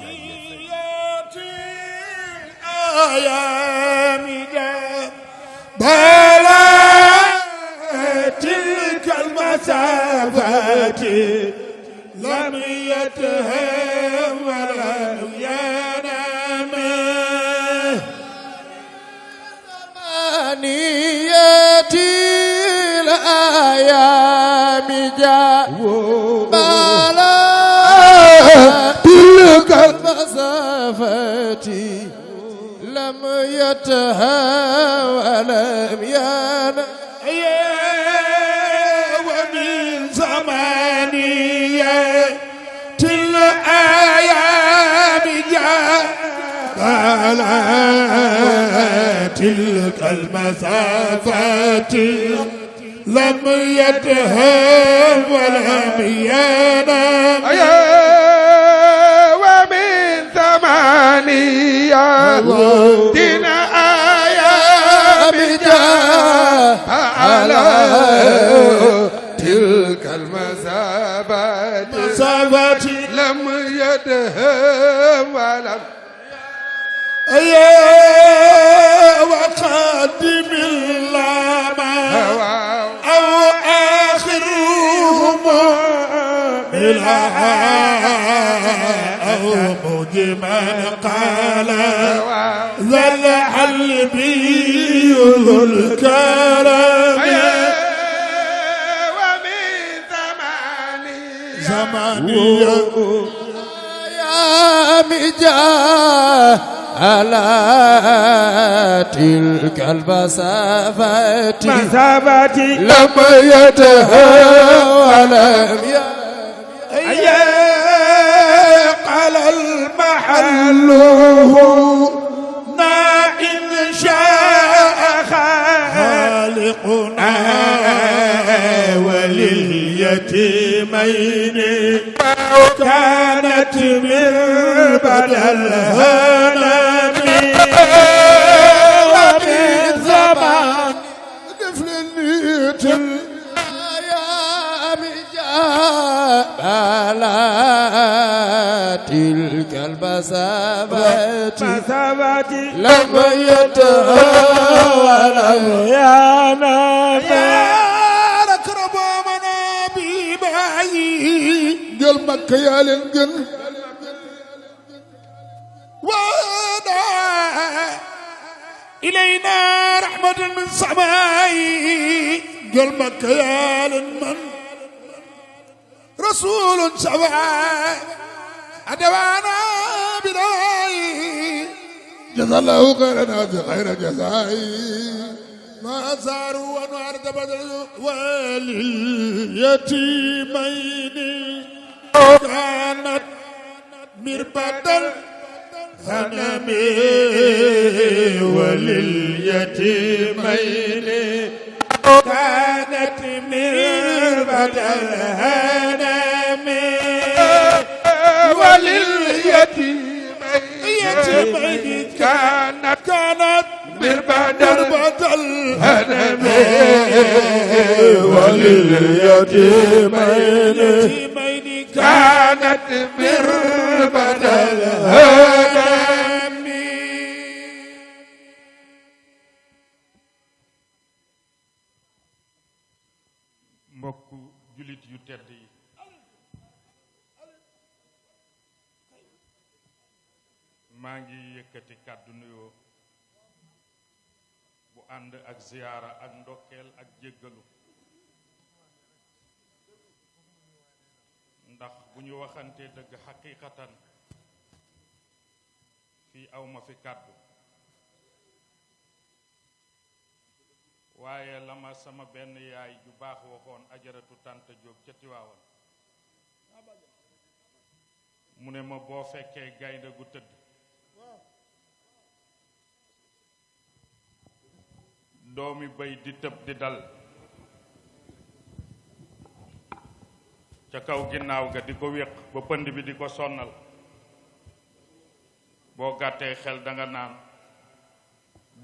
زمانيات الأيام بلا تلك المسافات لم يتهم ولم ينام زمانيات الأيام بلا تلك المسافات لم يتهم ولم ينام ومن زمانية الأيام على تلك المسافات لم يتهم ولم ينام ومن زمانية الأيام على تلك المسافات لم يدهم ولم وقدم اللام أو آخرهم بالها أو مجمع قال ذا الحل بي ذو الكرم زمانية يا مجاه على تلك المسافات لم يتهم ولم قال المحل إن شاء خالقنا ولليتيمين كانت مربد الهنم ومن زمان قفل النيت الأيام على تلك المسافات لم يتهم ولم ينام ركرب منابي باي قل مكة يا للقن وانا إلينا رحمة من سماي قل مكة يا للمن رسول سواء أدوانا بلاي جزا الله خيرنا خير جزائي ما زاروا أنوار بدل ولليتيمين كانت مربد الغنم ولليتيمين كانت مربد الغنم ولليتيمين كانت مربد الغنم ولليتيمين كانت مربد الغنم mbokku julit yu tedd yi maa ngi yëkkati kàddu nuyoo bu ànd ak ziyaara ak ndokkeel ak jéggalu ndax bu ñu waxantee dëgg xaqiiqatan fii awma fi kàddu waaye la ma sama benn yaay ju baax waxoon ajaratu tànta Jóob ca Tiwaawan mu ne ma boo fekkee gaynde gu tëdd doomi bay di tëb di dal ca kaw ginnaaw ga di ko wéq ba pënd bi di ko sonnal boo gàttee xel danga naan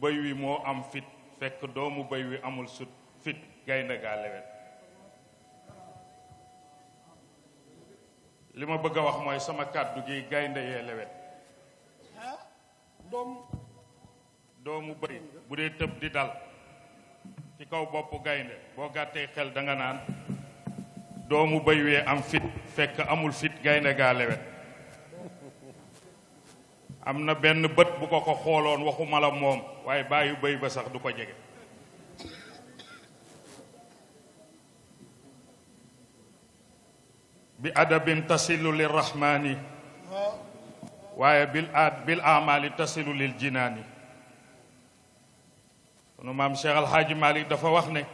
bëy wi moo am fit fekk doomu bëy wi amul sut fit gaynde gaa lewet li ma bëgg a wax mooy sama kàddu gi gaynde yee lewet doomu bëy bu dee tëb di dal ci kaw boppu gaynde boo gàttee xel da nga naan doomu bëy wee am fit fekk amul fit gaynde gaa lewet am na benn bët bu ko xooloon waxuma la moom waaye bàyyi bëy ba sax du ko jege bi adabin tasilu lirrahmani waaye bil amali tasilu lil jinaani sunu maam Cheikh Alhaaji Malik dafa wax ne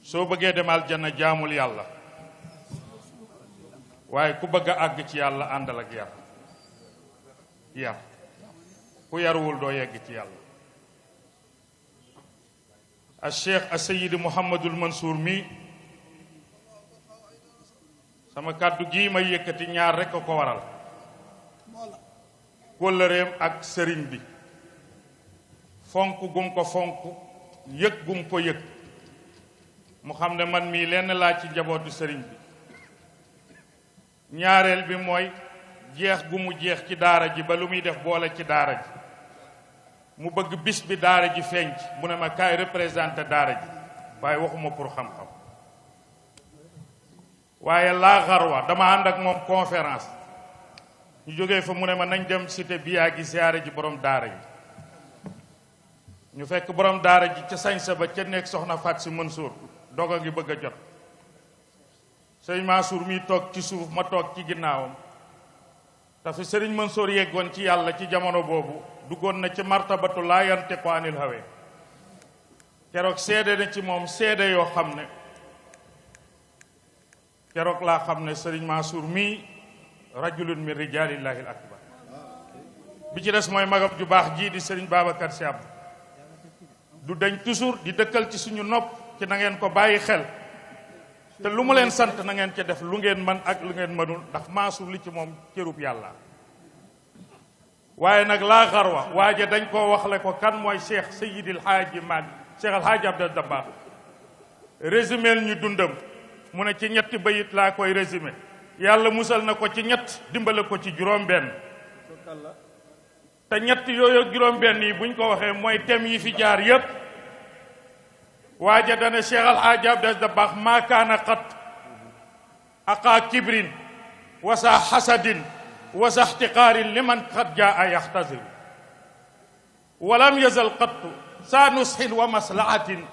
soo bëggee dem aljanna jaamul yàlla waaye ku bëgg a àgg ci yàlla àndal ak yar ku yaruwul doo yegg ci yàlla a cheikh a sayidi Mouhamadul Mansour mi sama kàddu gii may yëkkati ñaar rekk a ko waral kóllëreem ak sëriñ bi fonk gum ko fonk yëg gum ko yëg mu xam ne man mii lenn laa ci njabootu sëriñ bi ñaareel bi mooy jeex gu mu jeex ci daara ji ba lu muy def boole ci daara ji mu bëgg bis bi daara ji feeñ mu ne ma kaay représenté daara ji waaye waxuma pour xam-xam waaye laa xarwa dama ànd ak moom conférence ñu jógee fa mu ne ma nañ dem cité biyaa gi siyaare ji borom daara ji ñu fekk borom daara ji ca sañsa ba ca nekk soxna Faat Si Mansour doga ngi bëgg a jot sëñ Mansour mi toog ci suuf ma toog ci ginnaawam dafa sëriñ Mansour yeggoon ci yàlla ci jamono boobu duggoon na ci martabatu laa yantiqu anil hawa keroog seede na ci moom seede yoo xam ne keroog laa xam ne sëriñ Mansour mii rajulun min rijaalillahi al akbar bi ci des mooy magam ju baax jii di sëriñ Babacar Sy Abdou du dañ toujours di dëkkal ci suñu nopp ci na ngeen ko bàyyi xel te lu mu leen sant na ngeen ca def lu ngeen man ak lu ngeen mënul ndax Mansour li ci moom cërub yàlla waaye nag laa xarwa waaje dañ koo waxle ko kan mooy cheikh Seydil Haaji Maalik cheikh Alhaaji Abdou Dabakh résumé ñu dundam mu ne ci ñetti bayit laa koy résumé yàlla musal na ko ci ñett dimbale ko ci juróom-benn te ñett yooyu ak juróom-benn yi buñ ko waxee mooy thème yi fi jaar yépp waaja dana cheikh Alhaaji Abdou Dabakh maa kaana qat aqaa kibrin wasa xasadin wasa ixtiqaarin liman qad jaa yaxtazir walam yazal qattu saa nusxin wa maslahatin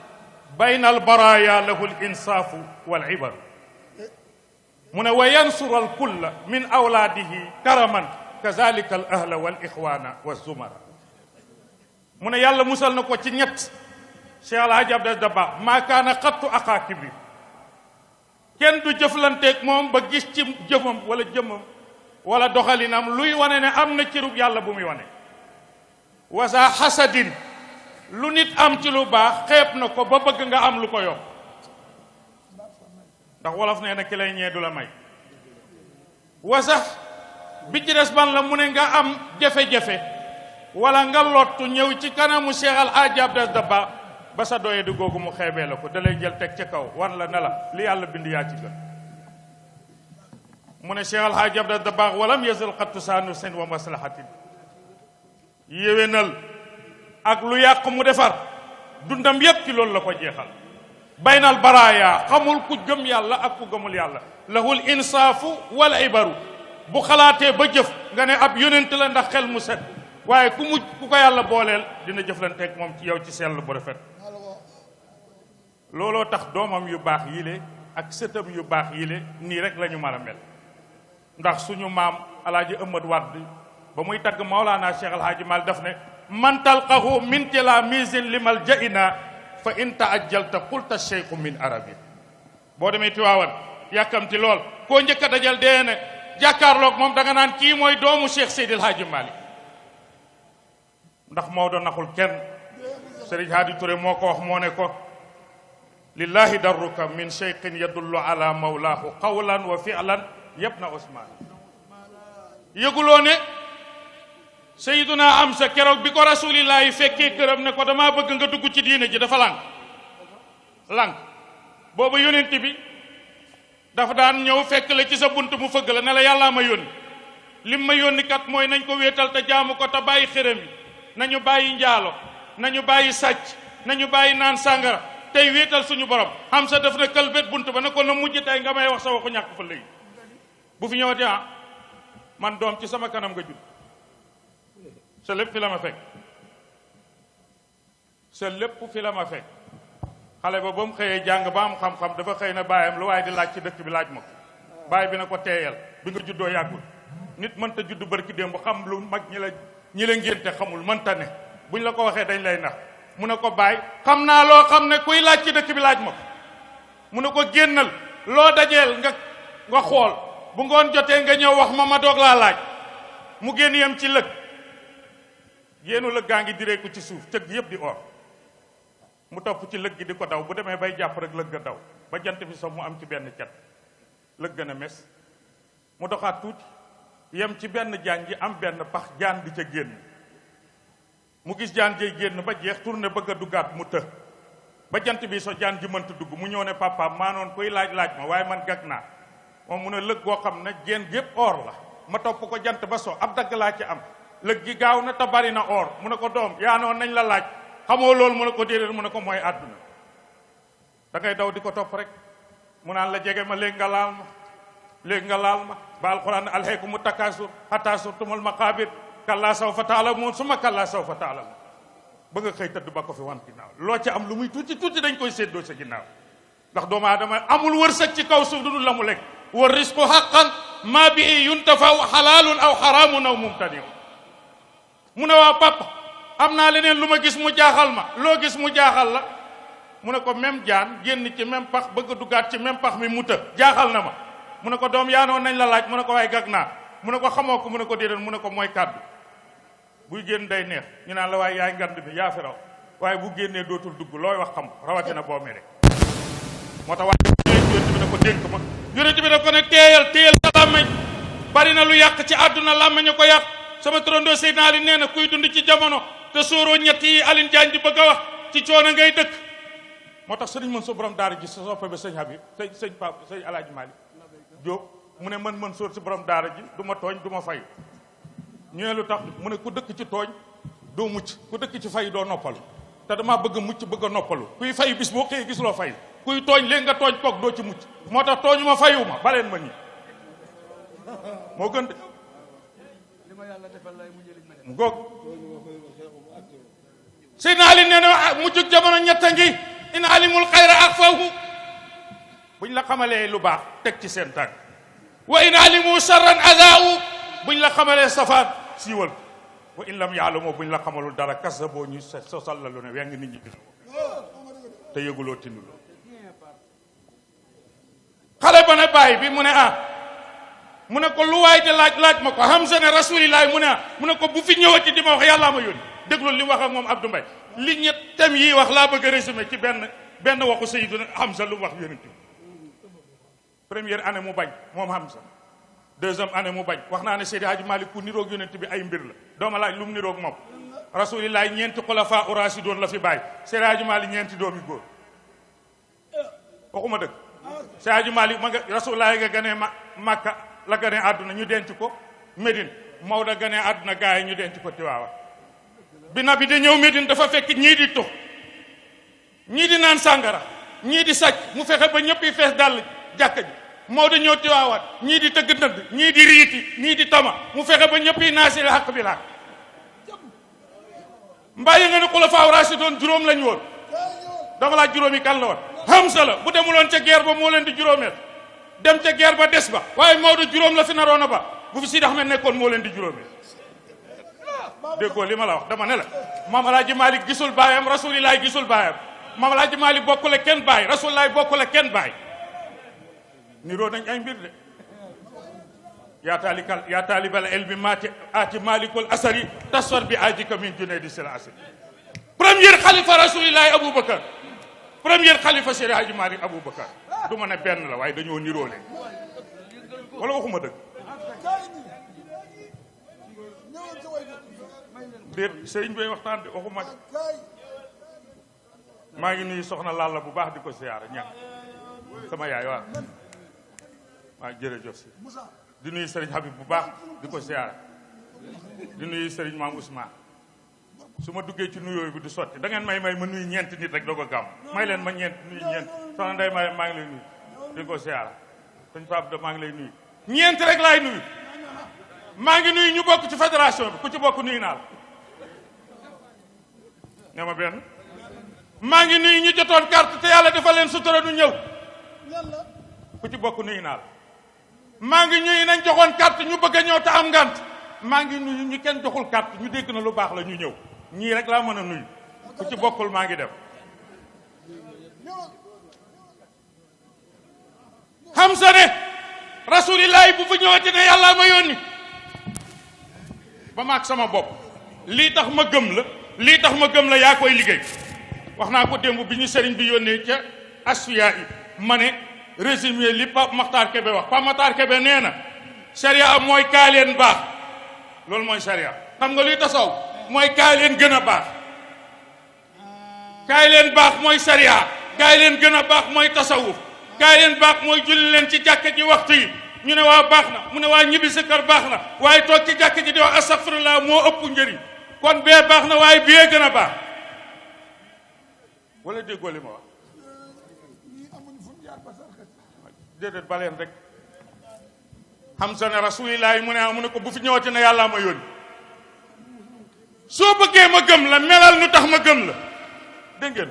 bayna albaraya lahu alinsaafu walibar mu ne wa yansur alkulla min awlaadihi karaman kazalika al ahla wal ixwaana wa zumara mu ne yàlla musal na ko ci ñett cheikh Alhaaji Abdou Dabakh maa kaana qattu aqaa kibrin kenn du jëflanteeg moom ba gis ci jëfam wala jëmmam wala doxalinam luy wane ne am na cërub yàlla bu muy wane wasa xasadin lu nit am ci lu baax xeeb na ko ba bëgg nga am lu ko yokk ndax wolof nee na ki lay ñee du la may wasax bi ci des ban la mu ne nga am jafe-jafe wala nga lottu ñëw ci kanamu Cheikh Alhaaji Abdou Dabakh ba sa doye di googu mu xeebee la ko da lay jël teg ca kaw wan la ne la li yàlla bind yaa ci gën mu ne Cheikh Alhaaji Abdou Dabakh walam yazal xattu saanu seen wa maslahatin yéwénal ak lu yàq mu defar dundam yépp ci loolu la ko jeexal baynal baraaya xamul ku gëm yàlla ak ku gëmul yàlla lahul insaafu wal ibaru bu xalaatee ba jëf nga ne ab yonent la ndax xel mu set waaye ku ko yàlla booleel dina jëflanteeg moom ci yow ci sell bu rafet looloo tax doomam yu baax yile ak sëtam yu baax yile nii rek la ñu mën a mel ndax suñu maam alaaji Ahmad Wade ba muy tagg Mawlaana Cheikh Alhaaji Maalik daf ne man talqahu min tilamisin limal jaina fa in taajjalta qulta cheikhu min arabi boo demee Tiwaawan yàkkamti lool koo njëkk a dajal dee ne jàkkaarloog moom da nga naan kii mooy doomu Cheikh Seydil Haaji Maalik ndax Maodo naxul kenn Serigne Hadi Touré moo ko wax moo ne ko lillahi darruka min cheikhin yadullu ala mawlaahu qawlan wa fi'lan yabna Usmaan yëguloo ne Seyduna Amsa keroog bi ko rasulillahi fekkee këram ne ko damaa bëgg nga dugg ci diine ji dafa lànk booba yonent bi dafa daan ñëw fekk la ci sa bunt mu fëgg la ne la yàllaa ma yónni lim ma yónni kat mooy nañ ko wéetal te jaamu ko te bàyyi xërëm yi nañu bàyyi njaalo nañu bàyyi sàcc nañu bàyyi naan sàngara tey wéetal suñu borom xam sa def na këlbét bunt ba ne ko na mujj tey nga may wax sa waxu ñàkk fa léegi bu fi ñëwati man doom ci sama kanam nga jur sa lépp fi la ma fekk sa lépp fi la ma fekk xale ba ba mu xëyee jàng ba am xam-xam dafa xëy na baayam lu waaye di laaj ci dëkk bi laaj ma ko baay bi na ko teeyal bi nga juddoo yàggul nit mënta judd barki démb xam lu mag ñi la ngénte xamul mënta ne buñ la ko waxee dañ lay nax mu ne ko baay xam naa loo xam ne kuy laaj ci dëkk bi laaj ma ko mu ne ko génnal loo dajeel nga xool bu ngoon jotee nga ñëw wax ma doog laa laaj mu génn yem ci lëg yéenu lëg gaa ngi diree ko ci suuf cëgg yëpp di or mu topp ci lëg gi di ko daw bu demee bay jàpp rek lëg ga daw ba jant bi so mu am ci benn cat lëg gën a mes mu doxaat tuuti yem ci benn jaan ji am benn pax jaan di ca génn mu gis jaan jay génn ba jeex tourné bëgg a duggaat mu të ba jant bi so jaan ji mënta dugg mu ñëw ne papaam maa noon koy laaj ma waaye man gag naa moom mu ne lëg goo xam ne génn gépp or la ma topp ko jant ba so ab dagg laa ci am lëg gi gaaw na te bari na or mu ne ko doom yaa noon nañ la laaj xamoo loolu mu ne ko déedéet mu ne ko mooy àdduna da ngay daw di ko topp rek mu naan la jege ma léegi nga laal ma ba alquran alhaykumu takaasur hatta zurtumul maqaabir kallaa sawfa ta'lamuun summa kallaa sawfa ta'lamuun ba nga xëy tëdd ba ko fi wan ginnaaw loo ci am lu muy tuuti dañ koy séddoo sa ginnaaw ndax doomu aadama amul wërsëg ci kaw suuf du dul la mu lekk wa risqu haqqan maa bihi yuntafa'u halaalun aw haraamun aw mumtani'un mu ne waa papa am naa leneen lu ma gis mu jaaxal ma loo gis mu jaaxal la mu ne ko même jaan génn ci même pax bëgg a duggaat ci même pax mi mu të jaaxal na ma mu ne ko doom yaa noon nañ la laaj mu ne ko waaye gag naa mu ne ko xamoo ko mu ne ko déedéet mu ne ko mooy kàddu buy génn day neex ñu naan la waaye yaay ngand bi yaa fi raw waaye bu génnee dootul dugg looy wax xam rawatina boo mere moo tax waaye yonent bi da ko dénk ma yonent bi da ko ne téyal sa làmmeñ bari na lu yàq ci àdduna làmmeñ a ko yàq sama turandoo Seydina Ali nee na kuy dund ci jamono te sóoroo ñett yi Aline Diagne di bëgg a wax ci coono ngay dëkk moo tax sëriñ mën soo borom daara ji sa soppe ba sëñ Habib sëñ Pape sëñ Alaaji Malick Diop mu ne man sóor si borom daara ji du ma tooñ du ma fay ñu ne lu tax mu ne ku dëkk ci tooñ doo mucc ku dëkk ci fay doo noppalu te damaa bëgg a mucc bëgg a noppalu kuy fay bis boo xëyee gisuloo fay kuy tooñ léegi nga tooñ koog doo ci mucc moo tax tooñu ma fayu ma baleen ma ñi moo gën de mu goog Seydina Ali nee na mujjug jamono ñett a ngi in alimul xayra ak fawhu buñ la xamalee lu baax teg ci seen tànk wa in alimu sarran adaawu buñ la xamalee safaan siiwal wa in lam yaalamoo buñ la xamalul dara kasa boo ñu sosal la lu ne weng nit ñi gis te yëguloo tinduloo xale ba ne bàyyi bi mu ne mu ne ko lu waay di laaj ma ko Hamza ne rasulillahi mu ne ko bu fi ñëwati di ma wax yàllaa ma yónni déglul li wax ak moom Abdou Mbaye li ñett thèmes yi wax laa bëgg a résumé ci benn waxu Sayyiduna Hamza lu mu wax yonent bi première année mu bañ moom Hamza deuxième année mu bañ wax naa ne Seydi Hadji Malick ku niroog yonent bi ay mbir la dooma laaj lu mu niroog moom rasulillahi ñeenti xulafa urasidoon la fi bàyyi Seydi Hadji Malick ñeenti doomi góor waxuma dëgg Seydi Hadji Malick ma nga rasulillahi nga ganee Makka la ganee àdduna ñu denc ko Médine Maodo ganee àdduna gaa yi ñu denc ko Tiwaawan bi nabi da ñëw Médine dafa fekk ñii di tux ñii di naan sàngara ñii di sàcc mu fexe ba ñëpp yi fees dàll jàkka ji Maodo ñëw Tiwaawan ñii di tëgg ndënd ñii di riiti ñii di tama mu fexe ba ñëpp yi naasile xaq bi laak mbaa yi nga ne xulafaa raasidoon juróom lañ woon dama laa juróomi kan la woon Hamza la bu demuloon ca guerre ba moo leen di juróomeel dem ca guerre ba des ba waaye Maodo juróom la fi naroon a ba bu fi Sidi Ahmed nekkoon moo leen di juróomeel déggoo li ma la wax dama ne la Maam Alaaji Malick gisul baayam rasulillahi gisul baayam Maam Alaaji Malick bokkule kenn baay rasulillahi bokkule kenn baay niroo nañ ay mbir de yaa taalibal ilmi maati aati malikul asari tasfar bi ajika min junaydi sil asri premier xalifa rasulillahi Aboubacar premier xalifa Seydi Hadji Malick Aboubacar du ma ne benn la waaye dañoo niroole wala waxuma dëgg déet sëriñ bay waxtaan de waxuma de maa ngi nuyu soxna Lalla bu baax di ko siyaara ña sama yaay waaw waaw jërëjëf si di nuyu Serigne Habib bu baax di ko ziara di nuyu Serigne Maam Ousmane su ma duggee ci nuyoo bi du sotti da ngeen may ma nuyu ñeenti nit rek doog a gàmm may leen ma nuyu ñeent soxna Ndeye maa ngi lay nuyu di ko ziara sëñ Pape de maa ngi lay nuyu ñeent rek laay nuyu maa ngi nuyu ñu bokk ci fédération bi ku ci bokk nuyu naa la ne ma benn maa ngi nuyu ñu jotoon carte te yàlla defal leen sutura nu ñëw ku ci bokk nuyu naa la maa ngi nuyu nañ joxoon carte ñu bëgg a ñëw te am ngant maa ngi nuyu ñu kenn joxul carte ñu dégg na lu baax la ñu ñëw ñii rek laa mën a nuyu ku ci bokkul maa ngi dem xam sa ne rasulillahi bu fa ñëwati ne yàlla ma yónni ba maag sama bopp lii tax ma gëm la yaa koy liggéey wax naa ko démb bi ñu sëriñ bi yónnee ca asfiya yi ma ne résumé li Pape Makhtar Kébé wax Pape Makhtar Kébé nee na sharia mooy kaay leen baax loolu mooy sharia xam nga luy tasaw mooy kaay leen gën a baax kaay leen baax mooy sharia kaay leen gën a baax mooy tasawuf kaay leen baax mooy julli leen ci jàkka ji waxtu yi ñu ne waa baax na mu ne waa ñibbi sa kër baax na waaye toog ci jàkka ji di wax astaghfirullah moo ëpp njëriñ kon bee baax na waaye bee gën a baax wala déggoo li ma wax déedéet baleen rek xam sa ne rasulillahi mu ne ko bu fi ñëwati ne yàlla ma yónni soo bëggee ma gëm la melal nu tax ma gëm la dégg ngeen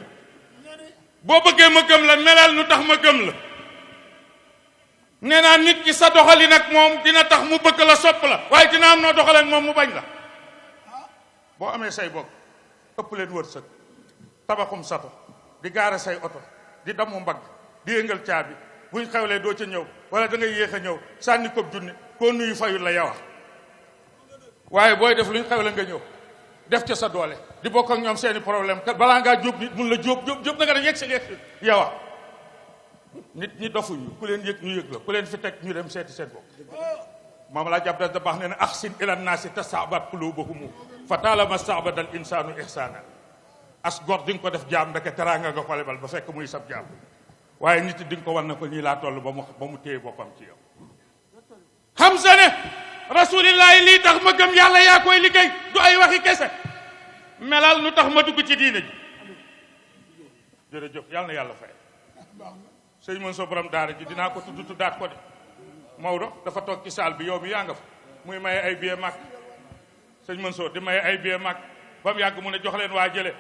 boo bëggee ma gëm la melal nu tax ma gëm la nee naa nit ki sa doxali nag moom dina tax mu bëgg la sopp la waaye dina am noo doxaleen moom mu bañ la boo amee say bokk ëpp leen wërsëg tabaxum sato di gaare say oto di damu mbagg di yëngal caabi buñ xewlee doo ca ñëw wala da ngay yéex a ñëw sànni ko junni koo nuyu fayul la yawa waaye booy def luñ xewle nga ñëw def ca sa doole di bokk ak ñoom seeni problème kat balaa ngaa jóob nit mun la jóob na nga def yegg si yawa nit ñi dofuñu ku leen yëg ñu yëg la ku leen fi teg ñu dem seeti seen bopp maam laa jàpp da baax ne ne ahsin ila naasi tasaabat qulubuhum fa taalama staabada al insaanu ihsaana as gor di nga ko def jaam ndeke teraanga nga ko lebal ba fekk muy sab jaam waaye nit di nga ko war na ko nii laa toll ba mu téye boppam ci yow xam sa ne rasulillahi lii tax ma gëm yàlla yaa koy liggéey du ay waxi kese melal nu tax ma dugg ci diine ji jërëjëf yàlla na yàlla fay sëñ Mansour borom daara ji dinaa ko tuddaat ko de Maodo dafa toog ci saal bi yow mi yaa nga fa muy maye ay billet mag sëñ Mansour di maye ay billet mag ba mu yàgg mu ne jox leen waa jële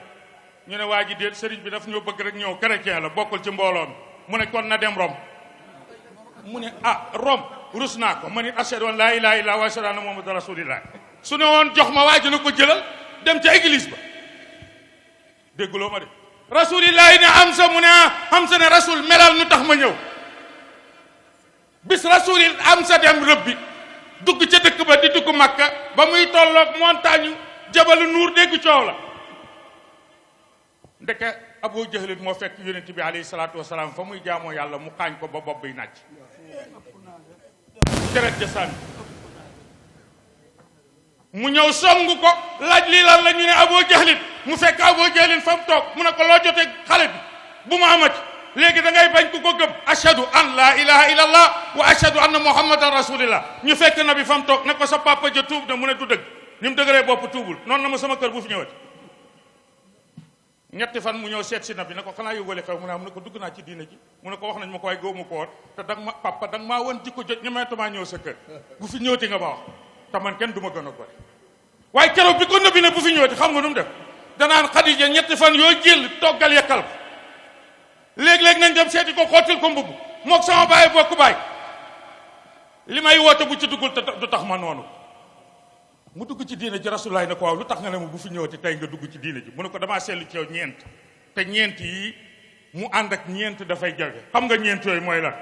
ñu ne waa ji déet sëriñ bi daf ñoo bëgg rek ñëw chrétien la bokkul ci mbooloo mi mu ne kon na dem Rome mu ne Rome rus naa ko ma ni ashhadu an laa ilaaha illallaah wa ashhadu anna muhammadan rasulullah su ne woon jox ma waa ji na ko jëlal dem ca église ba dégguloo ma de rasulillahi ne am sa mu ne am sa ne rasul melal nu tax ma ñëw bis rasulil am sa dem rëbbi dugg ca dëkk ba di dugg Makka ba muy tolloog montagne jabalu nuur dégg coow la ndeke Abu Jahlin moo fekk yonent bi alayhi salaatu wasalaam fa muy jaamoo yàlla mu xaañ ko ba bopp bi nàcc deret ja sànni mu ñëw songu ko laaj lii lan la ñu ne Abu Jahlin mu fekk Abu Jahlin fa mu toog mu ne ko loo jotee xale bi bu ma amati léegi da ngay bañ ku ko gëm ashhadu an laa ilaha illallah wa ashhadu anna muhammadan rasulillah ñu fekk na bi fa mu toog ne ko sa papa ja tuub na mu ne du dëgg ni mu dëgëree bopp tuubul noonu na ma sama kër bu fi ñëwati ñetti fan mu ñëw seet si na bi ne ko xanaa yóbbale xew mu ne am ne ko dugg naa ci diina ji mu ne ko wax nañ ma ko waaye góob ma ko woon te danga ma papa danga maa woon jikko jot ñemeetumaa ñëw sa kër bu fi ñëwati nga ma wax te man kenn du ma gën a gore waaye keroog bi ko nëbbi ne bu fi ñëwati xam nga nu mu def danaan Xadija ñetti fan yoo jël toggal yekkal ko léeg-léeg nañ dem seeti ko xottil ko mbubb mook sama baay bokk baay li may woote bu ci duggul te du tax ma noonu mu dugg ci diine ji rasulaay ne ko waaw lu tax nga ne ma bu fi ñëwati tey nga dugg ci diine ji mu ne ko damaa seetlu ci yow ñeent te ñeent yi mu ànd ak ñeent dafay jafe xam nga ñeent yooyu mooy lan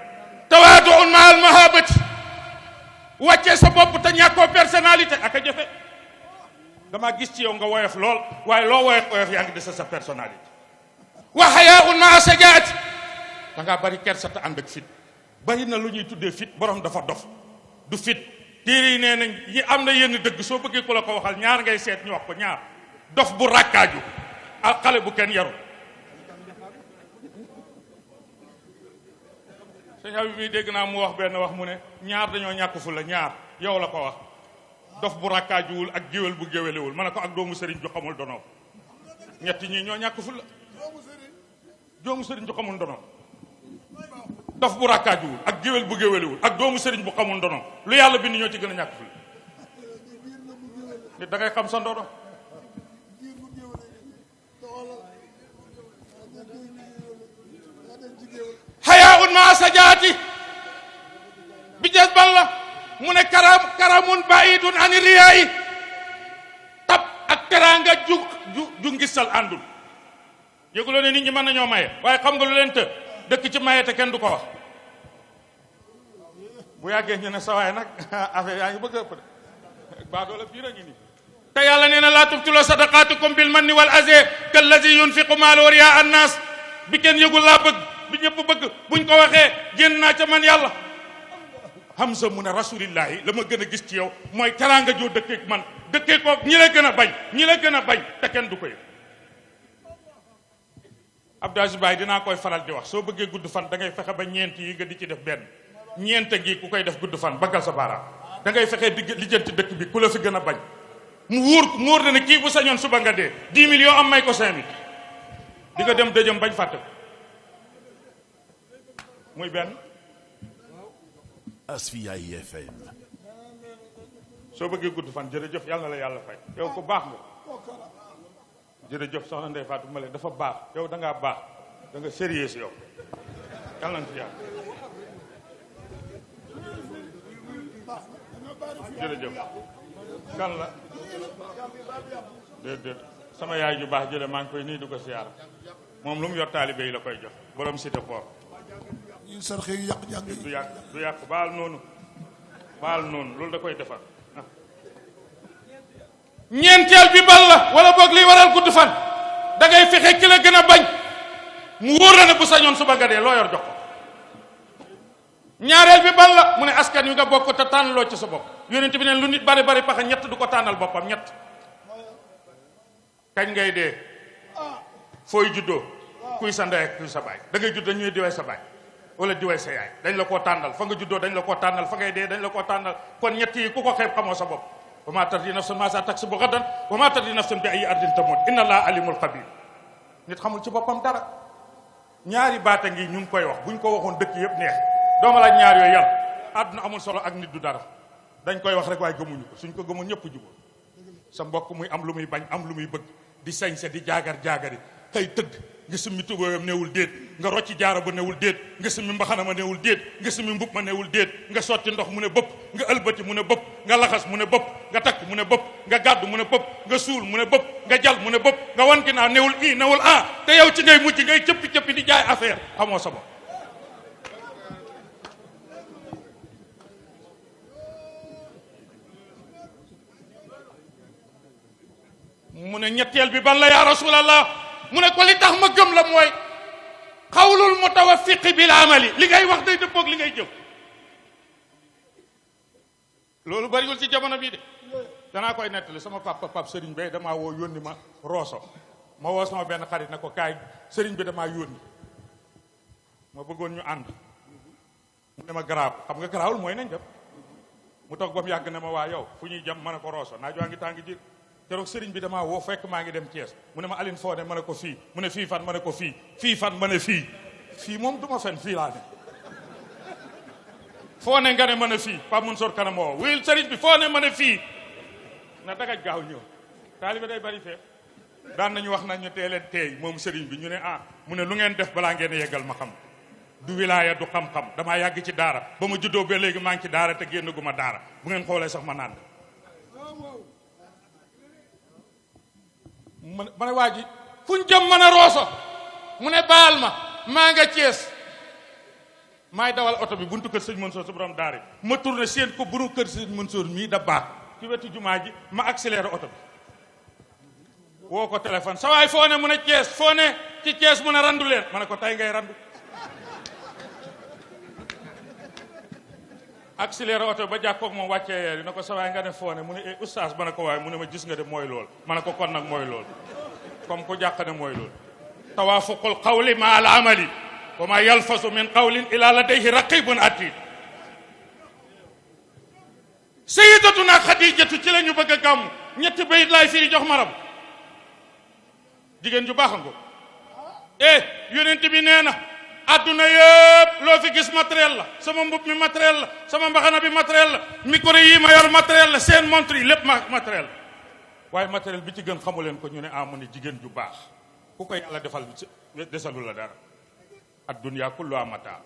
tawaadu ma al mahabati wàccee sa bopp te ñàkkoo personnalité ak a jafe damaa gis ci yow nga woyof lool waaye loo woyof yaa ngi des sa personnalité wa hayaun ma sajaati da ngaa bari kersa te ànd ak fit bari na lu ñuy tuddee fit borom dafa dof du fit téere yi nee nañ yi am na yenn dëgg soo bëggee ko la ko waxal ñaar ngay seet ñu wax ko ñaar dof bu rakkaaju ak xale bu kenn yaru sëñ Habib bi dégg naa mu wax benn wax mu ne ñaar dañoo ñàkk fu la ñaar yow la ko wax dof bu rakkaajuwul ak géwél bu géwélewul ma ne ko ak doomu sëriñ ju xamul donoom ñetti ñii ñoo ñàkk fu la doomu sëriñ ju xamul donoom dof bu rakkaajuwul ak géwél bu géwélewul ak doomu sëriñ bu xamul donoom lu yàlla bind ñoo ci gën a ñàkk fu la nit da ngay xam sa ndono xayaa un maa sajaati bi jes balla mu ne karamun baidun ani riyaayi tab ak teraanga ju ngisal àndul yëguloo ne nit ñi mën nañoo maye waaye xam nga lu leen të dëkk ci maye te kenn du ko wax bu yàggee ñu ne sawaay nag affaire yaa ngi bëgg a ëpp de baadoola fii la ngi nii te yàlla nee na laa tubtilu sadaqaatikum bil manni wal azee kallazi yunfiqu maalahu riyaa annaas bi kenn yëgul laa bëgg bi ñëpp bëgg buñ ko waxee génn naa ca man yàlla Hamza mu ne rasulillahi la ma gën a gis ci yow mooy teraanga joo dëkkeek man dëkkee koog ñi la gën a bañ ñi la gën a bañ te kenn du ko yëg Abdou Aziz Baye dinaa koy faral di wax soo bëggee gudd fan da ngay fexe ba ñeent yi nga di ci def benn ñeent gi ku koy def gudd fan baggal sa baaraam da ngay fexe di lijjanti dëkk bi ku la fi gën a bañ mu wóor na ne kii bu sañoon suba nga dee 10 millions am may ko 5000 di nga dem dëjëm bañ fàtte ko muy benn Asfiyahi FM. soo bëggee gudd fan jërëjëf yàlla na la yàlla fay yow ko baax nga jërëjëf soxna Ndeye Fatou Male dafa baax yow da ngaa baax da nga sérieux yow yàlla na ci yàlla jërëjëf kan la déedéet sama yaay ju baax jële maa ngi koy nii du ko siyaar moom lu mu yor taalibe yi la koy jox borom cité port ñun sarxe yu yàq jàng du yàq baal noonu loolu da koy defar ñeenteel bi bal la wala boog liy waral gudd fan da ngay fexe ki la gën a bañ mu wóor la ne bu sañoon suba nga dee loo yor jox ko ñaareel bi bal la mu ne askan wi nga bokk te tànnaloo ci sa bopp yonent bi ne lu nit bari bari paxe ñett du ko tànnal boppam ñett kañ ngay dee fooy juddoo kuy sa ndey ak kuy sa baay da ngay judd dañuy diwee sa baay wala diwee sa yaay dañ la koo tànnal fa nga juddoo dañ la koo tànnal fa ngay dee dañ la koo tànnal kon ñett yi ku ko xeeb xamoo sa bopp wa maa tadri nafsun maa saa taksibu gadan wa maa tadri nafsun bi ayyi ardin tamut inna allaha alimul xabir nit xamul ci boppam dara ñaari baata ngi ñu ngi koy wax buñ ko waxoon dëkk yëpp neex dooma laaj ñaar yooyu yàlla àdduna amul solo ak nit du dara dañ koy wax rek waaye gëmuñu ko suñ ko gëmoon ñëpp jubóo sa mbokk muy am lu muy bañ am lu muy bëgg di sañse di jaagari xëy tëdd nga summi tubóoyam newul déet nga rocci jaaro ba newul déet nga summi mbaxana ma newul déet nga summi mbub ma newul déet nga sotti ndox mu ne bëpp nga ëlbati mu ne bëpp nga laxas mu ne bëpp nga takk mu ne bëpp nga gàddu mu ne bëpp nga suul mu ne bëpp nga jal mu ne bëpp nga wan ginnaaw newul i newul te yow ci ngay mujj ngay cëppi di jaay affaire xamoo sa bopp mu ne ñetteel bi ban la yaa rasulallah mu ne ko li tax ma gëm la mooy xawlul mutawaffiqi bil amali li ngay wax day dëppoog li ngay jëf loolu bariwul ci jamono bii de danaa koy nettali sama pap sëriñ bay damaa woo yónni ma Rosso ma woo sama benn xarit ne ko kaay sëriñ bi damaa yónni ma bëggoon ñu ànd mu ne ma garaaw xam nga garaawul mooy nañ dem mu toog ba mu yàgg ne ma waa yow fu ñuy jam ma ne ko Rosso naajoo ngi tàngi jir keroog sëriñ bi damaa woo fekk maa ngi dem Thiès mu ne ma Aline foo ne ma ne ko fii mu ne fii fan ma ne ko fii fan ma ne fii moom du ma fen fii laa ne foo ne nga ne ma ne fii Pape Mansour kanam woo wuyul sëriñ bi foo ne ma ne fii na dagaj gaaw ñëw taalibe day bari feef daan nañu wax nañu teeleen teey moom sëriñ bi ñu ne mu ne lu ngeen def balaa ngeen yeggal ma xam du wilaaya du xam-xam damaa yàgg ci daara ba ma juddoo ba léegi maa ngi ci daara te génn gu ma daara bu ngeen xoolee sax ma naan ma ne waa ji fuñ jëm mën a Rosso mu ne baal maa nga Thiès maay dawal oto bi buntu kër sëñ Mansour sa borom daara ma tourné seen ko bunu kër sëñ Mansour mii da baax ci wetu jumaa ji ma accéléré oto bi woo ko téléphone sa waay foo ne mu ne Thiès foo ne ci Thiès mu ne randu leen ma ne ko tay ngay randu accéléré oto ba jàkkoog moom wàccee yeer yi na ko sa waay nga ne foo ne mu ne oustaz ma ne ko waaye mu ne ma gis nga de mooy lool ma ne ko kon nag mooy lool comme ku jàq ne mooy lool tawaafuqul qawli ma al amali wa ma yalfasu min qawlin illa ladayhi raqibun atid sayyidatuna Xadijatu ci la ñu bëgg a gàmm ñetti bayit laay firi jox marab jigéen ju baax nga yonent bi nee na adduna yëpp loo fi gis matériel la sama mbub mi matériel la sama mbaxana bi matériel la micro yi ma yor matériel la seen montre yi lépp matériel la waaye matériel bi ci gën xamu leen ko ñu ne amu ne jigéen ju baax ku ko yàlla defal desalu la dara addunya kulluha mata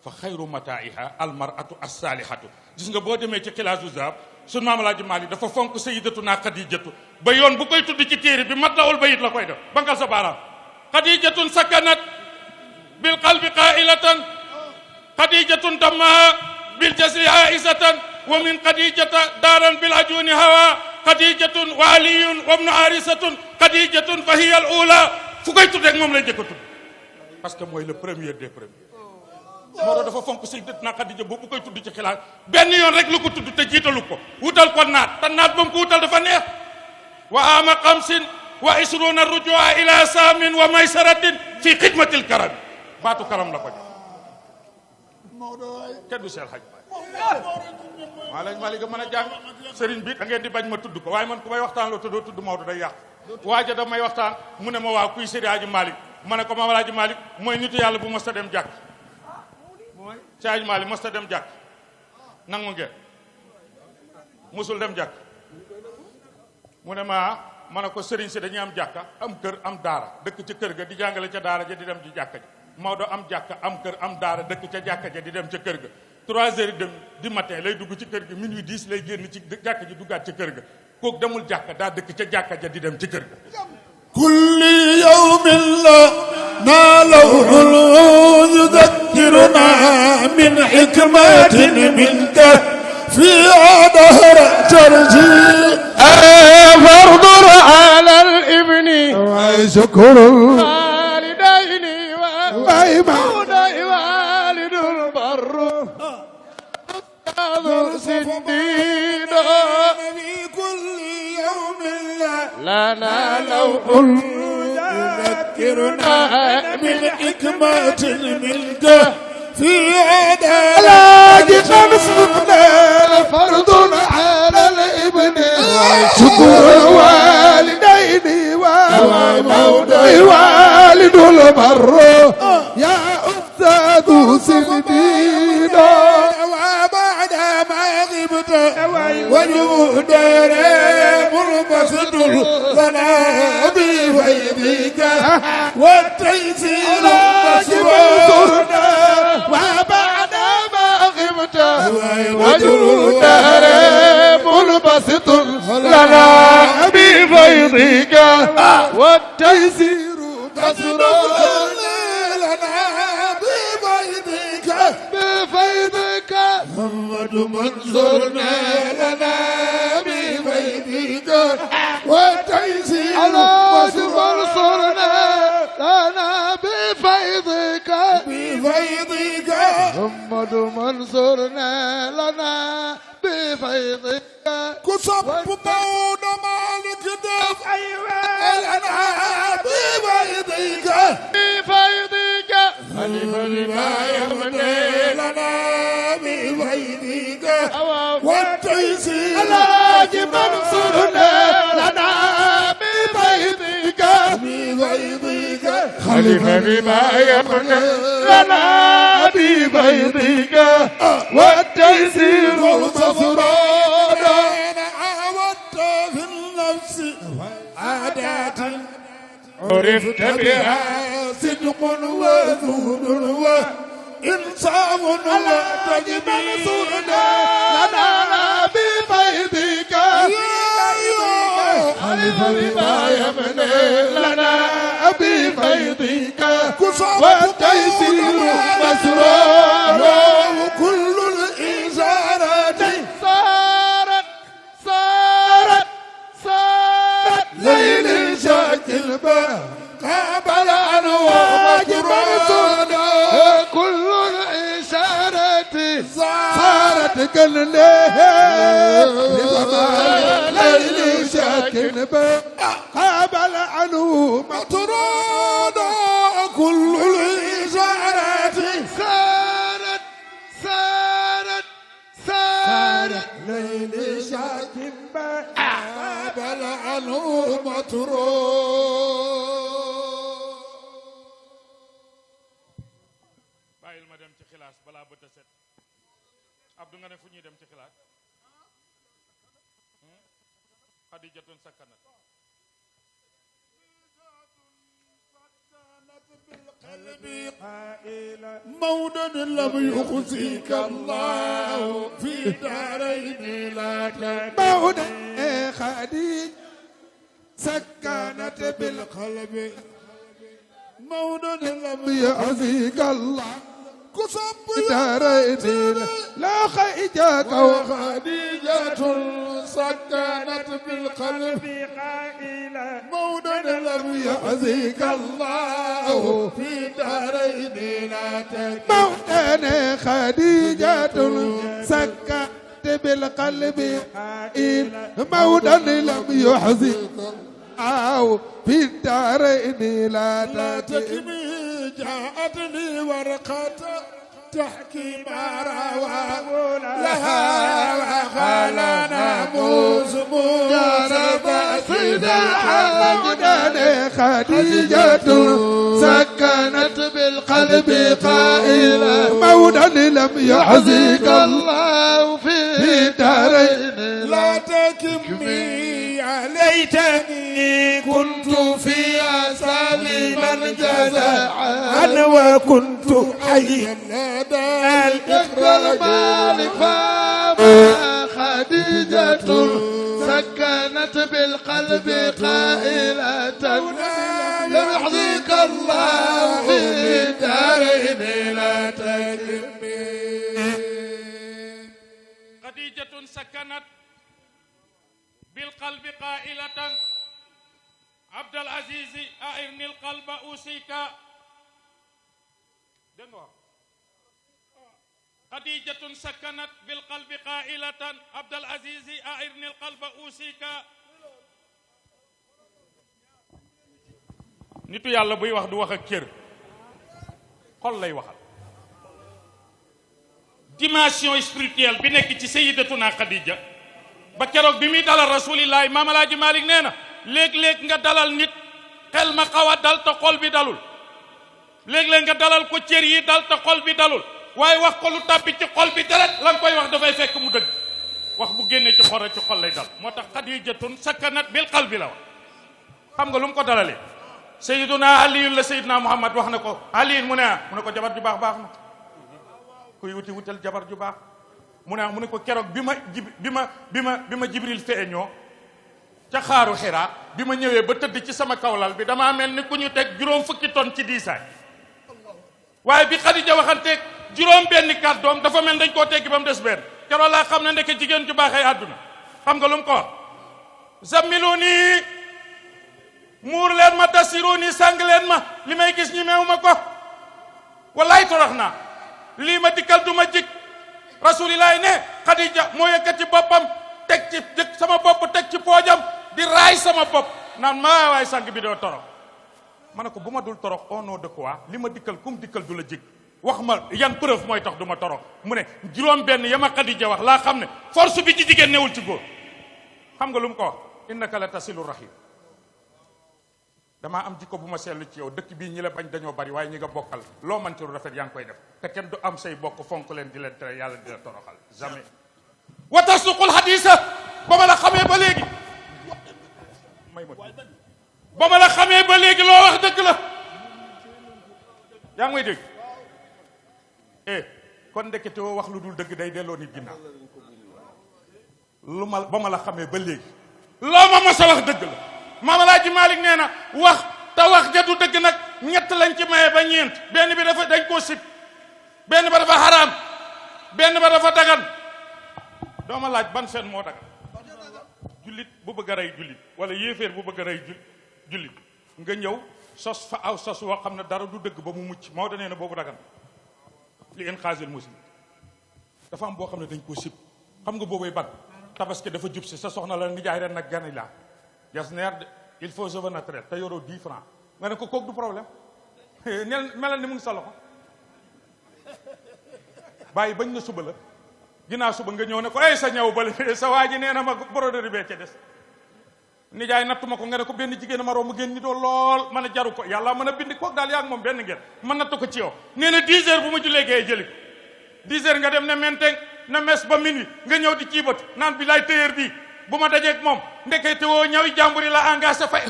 fa xayru mataiha almaratu assalihatu gis nga boo demee ci xilaasu zahab sun maam Alaaji Maalik dafa fonk sayyidatuna Xadijatu ba yoon bu koy tudd ci téere bi matla'ul bayit la koy def bangal sa baaraam Xadijatun sakanat bil qalbi qailatan Xadijatun dammaha bil jasri aisatan wa min Xadijata daaran bil ajuni hawa Xadijatun wa aliyun wa ibnu harisatun Xadijatun fa hiya al ula fu koy tudd rek moom lay jëkk a tudd parce que mooy le premier des premiers Maodo dafa fonk sayyidatuna Xadija boobu bu koy tudd ci xilaas benn yoon rek lu ko tudd te jiitalu ko wutal ko naat te naat ba mu ko wutal dafa neex wa ama xamsin wa isruna rujua ila saamin wa maysaratin fi xidmatil karam baatu karam la ko jox kenn du seel xaj maa lañ Malick mën a jàng sëriñ bi da ngeen di bañ ma tudd ko waaye man ku may waxtaan loo tuddoo tudd Maodo day yàq waaja da may waxtaan mu ne ma waaw kuy Seydi Hadji Malick ma ne ko Maam Alaaji Malick mooy nitu yàlla bu mos a dem jàkk Seydi Hadji Malick mos a dem jàkk nangu ngeen musul dem jàkk mu ne ma ne ko sëriñ si dañuy am jàkka am kër am daara dëkk ca kër ga di jàngale ca daara ja di dem ci jàkka ja Maodo am jàkka am kër am daara dëkk ca jàkka ja di dem ca kër ga 3h30 du matin lay dugg ci kër ga minuit 10 lay génn ci jàkka ji duggaat ca kër ga kooku demul jàkka daa dëkk ca jàkka ja di dem ci kër ga kulli yawmin la naalawul yudakkiruna min hikmatin minka fi dahra tarji فرض على الابن وشكر الوالدين ومولى والد البر أستاذ سندين في كل يوم لنا لوح يذكرنا من حكمة منك في علاج خمسنا فرض على الابن شكر الوالدين ومولى والد البر يا أستاذ سندينا وبعد ما غبت وجود مربسط لنا بفيدك والتيسير مسرورنا وبعد ما غبت وجود منبسط لنا بفيضك والتيسير مسرور لنا بفيدك محمد منصورنا لنا بفيدك والتيسير منصورنا لنا بفيضك محمد منصورنا لنا بفيضك كصب مولى مالك دف لنا بفيدك خليفة لما يمني لنا بفيدك والتيسير الحاج منصورنا لنا بفيضك خليفة بما يمنع لنا بفيضك والتيسير مسرونا عودت في النفس عادات عرفت بها صدق وزهد وإنصاف وتجب منصورنا لنا بفيضك خليفة بما يمنع لنا بفيضك والتيسير مسرونا وكل الإشارات صارت ليل شاكل قابل أنواع منصورنا كل الإشارات صارت ليل شاكل قابل عنه مطرودا كل الإشارات بل عنه مطروح bàyyil ma dem ci xilaas balaa bët a set Abdou nga ne fu ñuy dem ci xilaas Xadijatun sakkanat مودا لم يخزيك الله في دارين لا مودا خديج سكنت بالقلب مودا لم يخزيك الله كصب دارين لا خيجاك وخديجة سكنت بالقلب قائلة مودا لم يخزيك الله في دارين لا تكن مودا خديجة سكنت بالقلب مودا لم يحزنك أو في الدارين لا تكمي جاءتني ورقة تحكي ما روى لها وخالنا موسى سيدة مودا خديجة سكنت بالقلب قائلة مودا لم يحزنك الله في دارين لا تكمي ليتني كنت فيها سالما جزاعا وكنت حيا لدى المالك فما خديجة سكنت بالقلب قائلة لم يحظيك الله في دارين لا تكمي خديجة سكنت بالقلب قائلة عبد العزيز أعرني القلب أوصيك خديجة سكنت بالقلب قائلة عبد العزيز أعرني القلب أوصيك nitu yàlla buy wax du wax ak cër xol lay waxal dimension spirituelle bi nekk ci sayyidatuna Khadija ba keroog bi muy dalal rasulillahi Maam Alaaji Malik nee na léeg-léeg nga dalal nit xel ma xaw a dal te xol bi dalul léeg-léeg nga dalal ko cër yi dal te xol bi dalul waaye wax ko lu tàbbi ci xol bi deret la nga koy wax dafay fekk mu dëgg wax bu génnee ci xol ci xol lay dal moo tax Xadijatun sakkanat bil qalbi la wax xam nga lu mu ko dalalee Sayyiduna Aliyun la Sayyidna Muhammad wax na ko Aliyun mu ne ko jabar ju baax baax na kuy wutal jabar ju baax mu ne ko keroog bi ma Jibril feeñoo ca xaaru Xiraa bi ma ñëwee ba tëdd ci sama kawlal bi damaa mel ni ku ñu teg juróom fukki ton ci diisaay waaye bi Xadija waxanteeg juróom benn kàddoom dafa mel dañ koo teggi ba mu des benn keroog laa xam ne ndeke jigéen ju baaxee àdduna xam nga lu mu ko wax zammiluni muur leen ma dasiruni sàng leen ma li may gis ñi meew ma ko wallaay torox naa lii ma dikkal du ma jik rasulillahi ne Xadija moo yëkkati boppam teg ci sama bopp teg ci poojam di raay sama bopp naan ma waay sang bi doo torox ma ne ko bu ma dul torox au nom de quoi li ma dikkal kum dikkal du la jik wax ma yan preuve mooy tax du ma torox mu ne juróom benn ya ma Xadija wax laa xam ne force bi ci jigéen newul ci góor xam nga lu mu ko wax innaka la tasilu rahim damaa am jikko bu ma seetlu ci yow dëkk bii ñi la bañ dañoo bari waaye ñi nga bokkal loo man ci lu rafet yaa ngi koy def te kenn du am say bokk fonk leen di leen tere yàlla di la toroxal jamais wa tasduqul hadisa ba ma la xamee ba léegi ba ma la xamee ba léegi loo wax dëgg la yaa ngi may dégg kon ndekete woo wax lu dul dëgg day delloo nit ginnaaw ba ma la xamee ba léegi loo ma mos a wax dëgg la Maam Alaaji Malik nee na wax te wax ja du dëgg nag ñett lañ ci maye ba ñeent benn bi dafa dañ koo sib benn ba dafa xaraam benn ba dafa dagan doo ma laaj ban seen moo dagan jullit bu bëgg a rey jullit wala yéeféer bu bëgg a rey jullit nga ñëw sos fa aw sos woo xam ne dara du dëgg ba mu mucc Maodo nee na boobu dagan li in xaasil muslim dafa am boo xam ne dañ koo sib xam nga boobay ban tabaski dafa jub si sa soxna la nijaay ren nag gani laa jas neer de il faut cheveux naturel te yoroo 10 francs nga ne ko kooku du problème melal ni mu ngi sa loxo bàyyi bañ na suba la ginnaaw suba nga ñëw ne ko ay sa ñaw bale sa waa ji nee na ma broderie bee ca des nijaay nattuma ko nga ne ko benn jigéen ma romb génn ñi doon lool mën a jaru ko yàlla mën a bind koog daal yaa ngi moom benn ngeen man nattu ko ci yow nee na 10 heures bu ma jullee gee jëli ko 10 heures nga dem ne menteng na mes ba minuit nga ñëw di ciibatu naan bi laay téyeer bii bu ma dajeeg moom ndekete woo ñawi jàmbur yi la engagé fay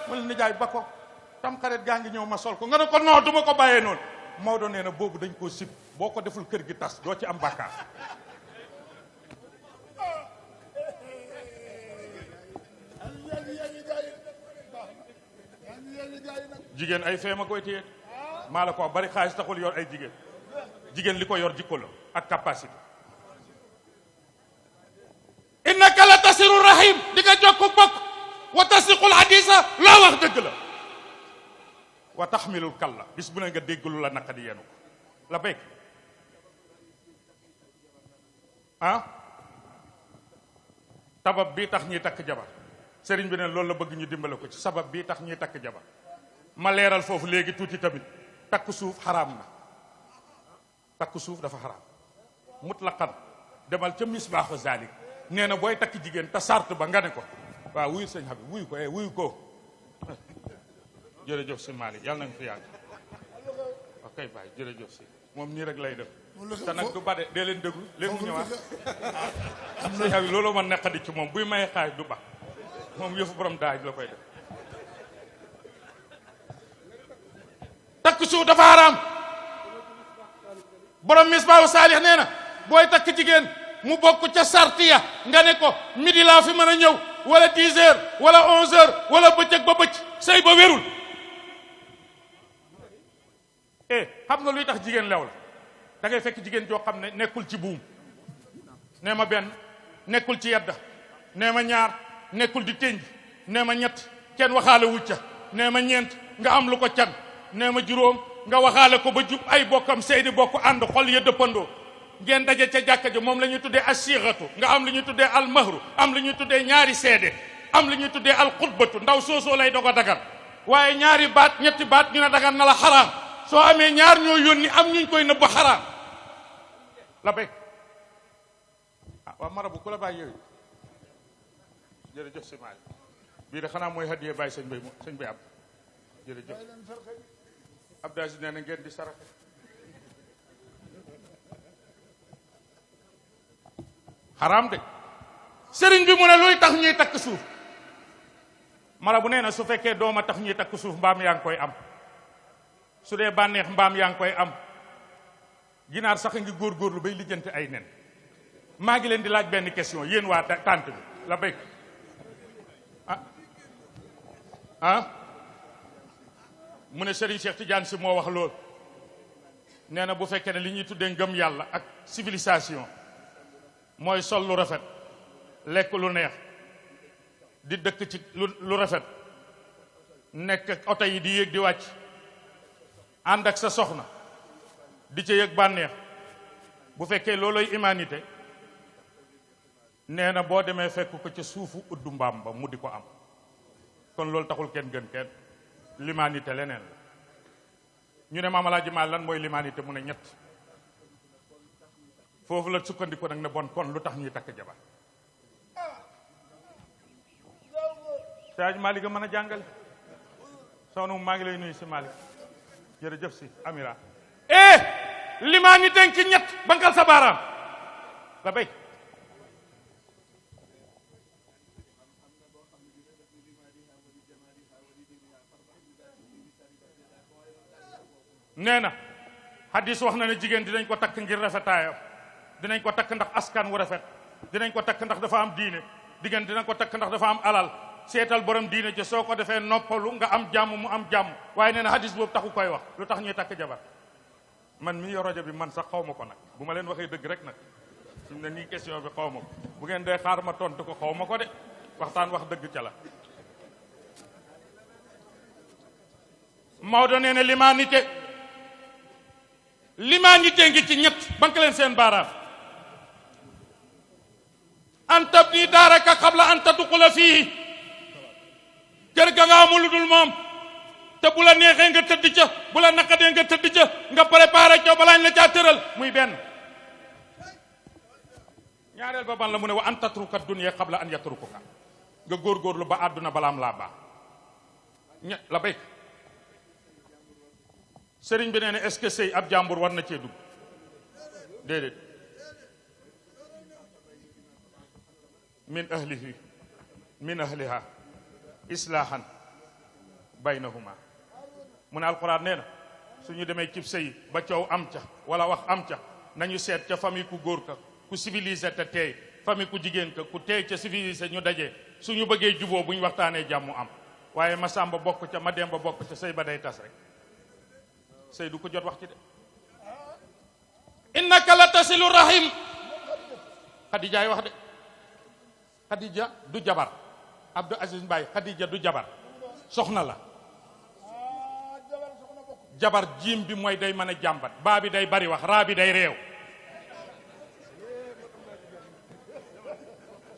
mu la nijaay ba ko tam xarit gaa ngi ñëw ma sol ko nga ne ko non du ma ko bàyyee noonu Maodo nee na boobu dañ koo sib boo ko deful kër gi tas doo ci am bàkkaar jigéen ay feema koy téye maa la ko bari xaalis taxul yor ay jigéen li ko yor jikko la ak capacité innaka la tasiru rahim di nga jokku bokk wa tasdiqul hadisa loo wax dëgg la wa taxmilul kalla bis bu ne nga dégg lu la naqadi yenu ko la béyk sabab bii tax ñuy takk jabar sëriñ bi ne loolu la bëgg ñu dimbale ko ci sabab bii tax ñuy takk jabar ma leeral foofu léegi tuuti tamit takk suuf xaraam na takk suuf dafa xaraam mutlaqan demal ca misbaaxu zalik nee na booy takk jigéen te sart ba nga ne ko waaw wuyu sëñ Habib wuyu ko jërëjëf si Malick yàlla na nga fi yàgg ok baay jërëjëf si moom nii rek lay def te nag du bade dee leen déglu léegi mu ñëwaat sëñ Habib looloo ma neqadi ci moom buy maye xaay du ba moom yëfu borom daaj la koy def takk suuf dafa haram borom misbaahu saalix nee na booy takk jigéen mu bokk ca sartiya nga ne ko midi laa fi mën a ñëw wala 10 heures wala 11 heures wala bëccëg ba bëcc sëy ba wérul xam nga luy tax jigéen lew la da ngay fekk jigéen joo xam ne nekkul ci buum nee ma benn nekkul ci yedda nee ma ñaar nekkul di tënj nee ma ñett kenn waxaale wucca nee ma ñeent nga am lu ko can nee ma juróom nga waxaale ko ba jub ay bokkam seydi bokk ànd xol ya dëppandoo ngeen daje ca jàkka ja moom la ñuy tuddee asiratu nga am lu ñuy tuddee almahru am lu ñuy tuddee ñaari seede am lu ñuy tuddee alxutbatu ndaw soosoo lay doog a dagan waaye ñaari baat ñetti baat ñu ne dagan na la xaraam soo amee ñaar ñoo yónni am ñuñ koy nëbb xaraam la béy waa marabu ku la bàyyi yooyu jërëjëf si maali bii de xanaa mooy hadiyee bàyyi sëñ bay ab jërëjëf Abdou Aziz nee na ngeen di saraxe xaraam de sëriñ bi mu ne luy tax ñuy takk suuf marabu nee na su fekkee dooma tax ñuy takk suuf mbaam yaa ngi koy am su dee bànneex mbaam yaa ngi koy am ginaar sax a ngi góorgóorlu bay lijjanti ay nen maa ngi leen di laaj benn question yéen waa tànt bi la béy mu ne Serigne Cheikh Tidiane si moo wax lool nee na bu fekkee ne li ñuy tuddee ngëm yàlla ak civilisation mooy sol lu rafet lekk lu neex di dëkk ci lu rafet nekk ak oto yi di yéeg di wàcc ànd ak sa soxna di ca yëg bànneex bu fekkee looloy humanité nee na boo demee fekk ko ca suufu uddu mbaam ba mu di ko am kon loolu taxul kenn gën kenn l'humanité leneen la ñu ne Maam Alaaji Maal lan mooy l'humanité mu ne ñett foofu la sukkandiku nag ne bon kon lu tax ñuy takk jabar Saaj Malick a mën a jàngale soxna maa ngi lay nuyu si Malick jërëjëf si Amira l'humanité ci ñett bankal sa baaraam la béy nee na hadis wax na ne jigéen dinañ ko takk ngir rafetaayam dinañ ko takk ndax askan wu rafet dinañ ko takk ndax dafa am diine jigéen dinañ ko takk ndax dafa am alal seetal borom diine ci soo ko defee noppalu nga am jàmm mu am jàmm waaye nee na hadis boobu taxu koy wax lu tax ñuy takk jabar man mii yor rajo bi man sax xaw ma ko nag bu ma leen waxee dëgg rek nag fi mu ne nii question bi xaw ma ko bu ngeen dee xaar ma tontu ko xaw ma ko de waxtaan wax dëgg ca la Maodo nee na l'humanité ngi ci ñett bank leen seen baaraam an tabni daaraka qabla an tadxula fii kër ga nga amul lu dul moom te bu la neexee nga tëdd ca bu la naqadee nga tëdd ca nga préparé ca balaañ la caa tëral muy benn ñaareel ba ban la mu ne wa an tatruka dunya qabla an yatrukuka nga góorgóorlu ba àdduna balaam laa baax la béy sëriñ bi nee na est-ce que sëy ab jàmbur war na cee dugg déedéet min ahlihi min ahliha islaahan baynahuma mu ne alquran nee na suñu demee cib sëy ba coow am ca wala wax am ca nañu seet ca famille ku góor ka ku civilisé te teey famille ku jigéen ka ku teey ca civilisé ñu dajee suñu bëggee juboo bu ñu waxtaanee jàmm am waaye ma sàmba bokk ca ma demba bokk ca sëy ba day tas rek sëy du ko jot wax ci de innaka la tasilu rahim Xadijaay wax de Xadija du jabar Abdou Aziz Mbaye Xadija du jabar soxna la jabar jiim bi mooy day mën a jàmbat baa bi day bari wax raa bi day réew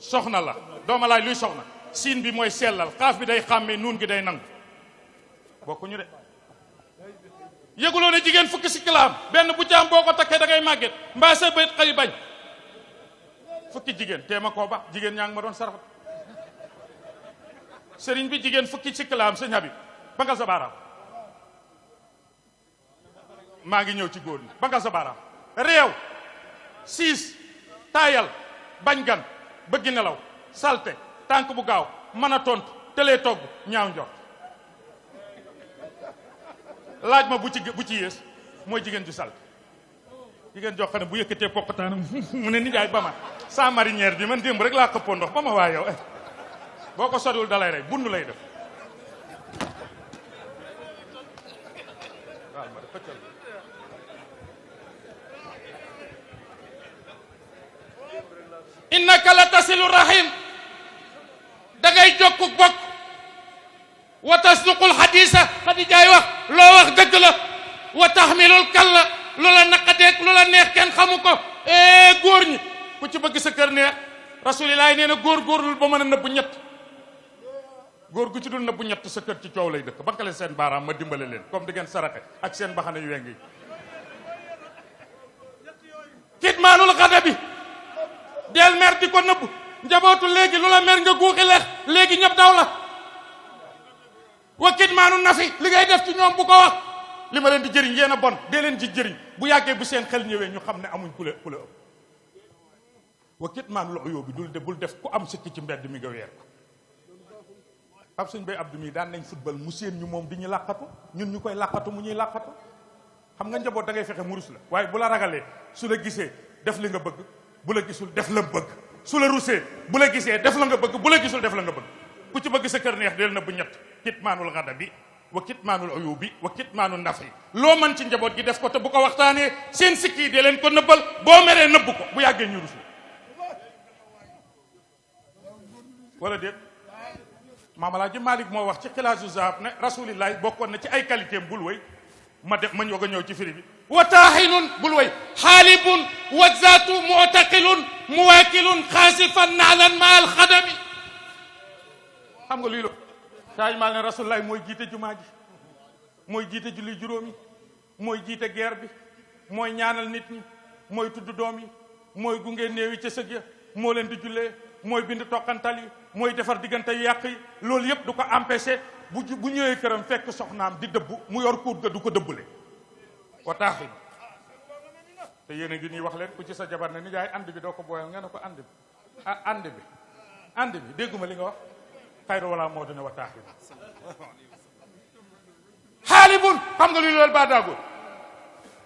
soxna la dooma laay luy soxna siin bi mooy sellal xaaf bi day xàmmee nuun gi day nangu bokkuñu de yëguloo ne jigéen fukki si kilaam benn bu jaam boo ko takkee da ngay màgget mbaa sa bët xëy bañ fukki jigéen teema koo ba jigéen ñaa ngi ma doon saraxat sëriñ bi jigéen fukki si kilaam sëñ Habib ba nga sa baaraam maa ngi ñëw ci góor ñi ba nga sa baaraam réew siis taayal bañ gan bëggi nelaw salte tànk bu gaaw mën a tontu tëlee togg ñaaw njort laaj ma bu ci yées mooy jigéen ju salte jigéen jox xam ne bu yëkkatee poqataanam mu ne nijaay ba ma sa marinière bi man démb rek laa xëppoo ndox ba ma waa yow boo ko soriwul dalay rey bundu lay def waaw ma def innaka la tasilu rahim da ngay jokku bokk wa tasduqul xadisa Xadijaay wax loo wax dëgg la wa taxmilul kalla loola naqadeeg loola neex kenn xamu ko góor ñi ku ci bëgg sa kër neex rasulilaay nee na góor-góorlul ba mën a nëbbu ñett góor gu ci dul nëbbu ñett sa kër ci coow lay dëkk bankale seen baaraam ma dimbale leen comme di ngeen saraxe ak seen baxane yu weng yi kitmaanul xada bi del mer di ko nëbb njabootu léegi lu la mer nga guuxi leex léegi ñëpp daw la wa kitmaanu nafi li ngay def ci ñoom bu ko wax li ma leen di jëriñ yéen a bon dee leen ci jëriñ bu yàggee bu seen xel ñëwee ñu xam ne amuñ ku la ëpp wa kitmaanul uyubi bul def ku am sikki ci mbedd mi nga weer ko ab suñ bay Abdou mi daan nañ football mu seen ñu moom di ñu làqatu ñun ñu koy làqatu mu ñuy làqatu xam nga njaboot da ngay fexe mu rus la waaye bu la ragalee su la gisee def li nga bëgg bu la gisul def la bëgg su la rusee bu la gisee def la nga bëgg bu la gisul def la nga bëgg ku ci bëgg sa kër neex del na bu ñett kitmaanul ghadabi wa kitmaanul uyubi wa kitmaanul nafi loo mën ci njaboot gi def ko te bu ko waxtaanee seen sikki yi dee leen ko nëbbal boo meree nëbb ko bu yàggee ñu rus wala déet Maam Alaaji Malik moo wax ci xilaasu zahab ne rasulillahi bokkoon na ci ay qualité bul way ma def ma ñoo ko ñëw ci firi bi wa taaxinun bul way xaalibun wazaatu mu'taqilun muwaakilun xaasifan naalan ma alxadami xam nga luy lo taaj maal ne rasulillahi mooy jiite jumaa ji mooy jiite julli juróomi mooy jiite guerre bi mooy ñaanal nit ñi mooy tudd doom yi mooy gunge néew yi ca sëg ya moo leen di jullee mooy bind toqantal yi mooy defar diggante yu yàq yi loolu yëpp du ko empêché bu ñëwee këram fekk soxnaam di dëbb mu yor kuut ga du ko dëbbale wa taaxin te yéen a ngi nii wax leen ku ci sa jabar ne ni jaay ànd bi doo ko booyal nga ne ko ànd bi ah ànd bi dégguma li nga wax xayru wala moo dina wa taaxin xaalibun xam nga luy loolu baa daagul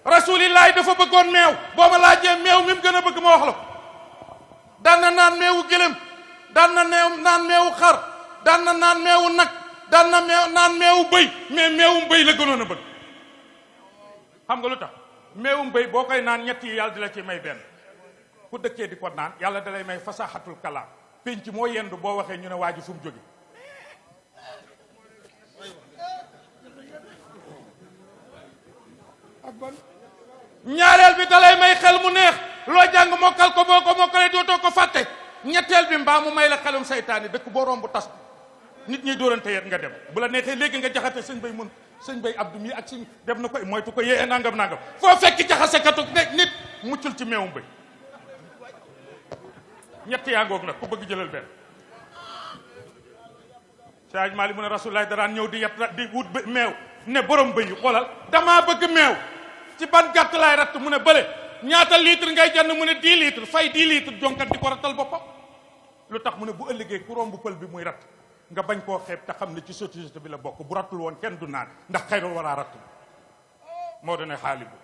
rasulillahi dafa bëggoon meew boo ma laajee meew mi mu gën a bëgg ma wax la ko daan na naan meewu gëlëm daan na naan meewu xar daan na naan meewu nag daan na naan meewu bëy mais meewum bëy la gënoon a bëgg xam nga lu tax meewum bëy boo koy naan ñett yi yàlla di la ci may benn ku dëkkee di ko naan yàlla da lay may fasaxatul kalaam penc moo yendu boo waxee ñu ne waa ji fu mu jóge ñaareel bi da lay may xel mu neex loo jàng mokkal ko boo ko mokkalee dootoo ko fàtte ñetteel bi mbaa mu may la xelum saytaani dëkk boo romb tas nit ñi dóorante yet nga dem bu la neexee léegi nga jaxate sëñ bay mun sëñ bay Abdou mi ak sëñ dem na ko moytu ko yee nangam foo fekk jaxasekatu ne nit muccul ci meewum bay ñett yaa ngoog nag ku bëgg jëlal benn Saaj Maalik mu ne Rasulullah daraan ñëw di yat di wut meew ne borom bëy yi xoolal damaa bëgg meew ci ban gàtt laay ratt mu ne bële ñaata litre ngay jënd mu ne 10 litres fay 10 litres jonkat di ko rattal boppam lu tax mu ne bu ëllëgee ku romb pël bi muy ratt nga bañ koo xeeb te xam ne ci société bi la bokk bu rattul woon kenn du naan ndax xayrul war a ratt moo dane xaalibu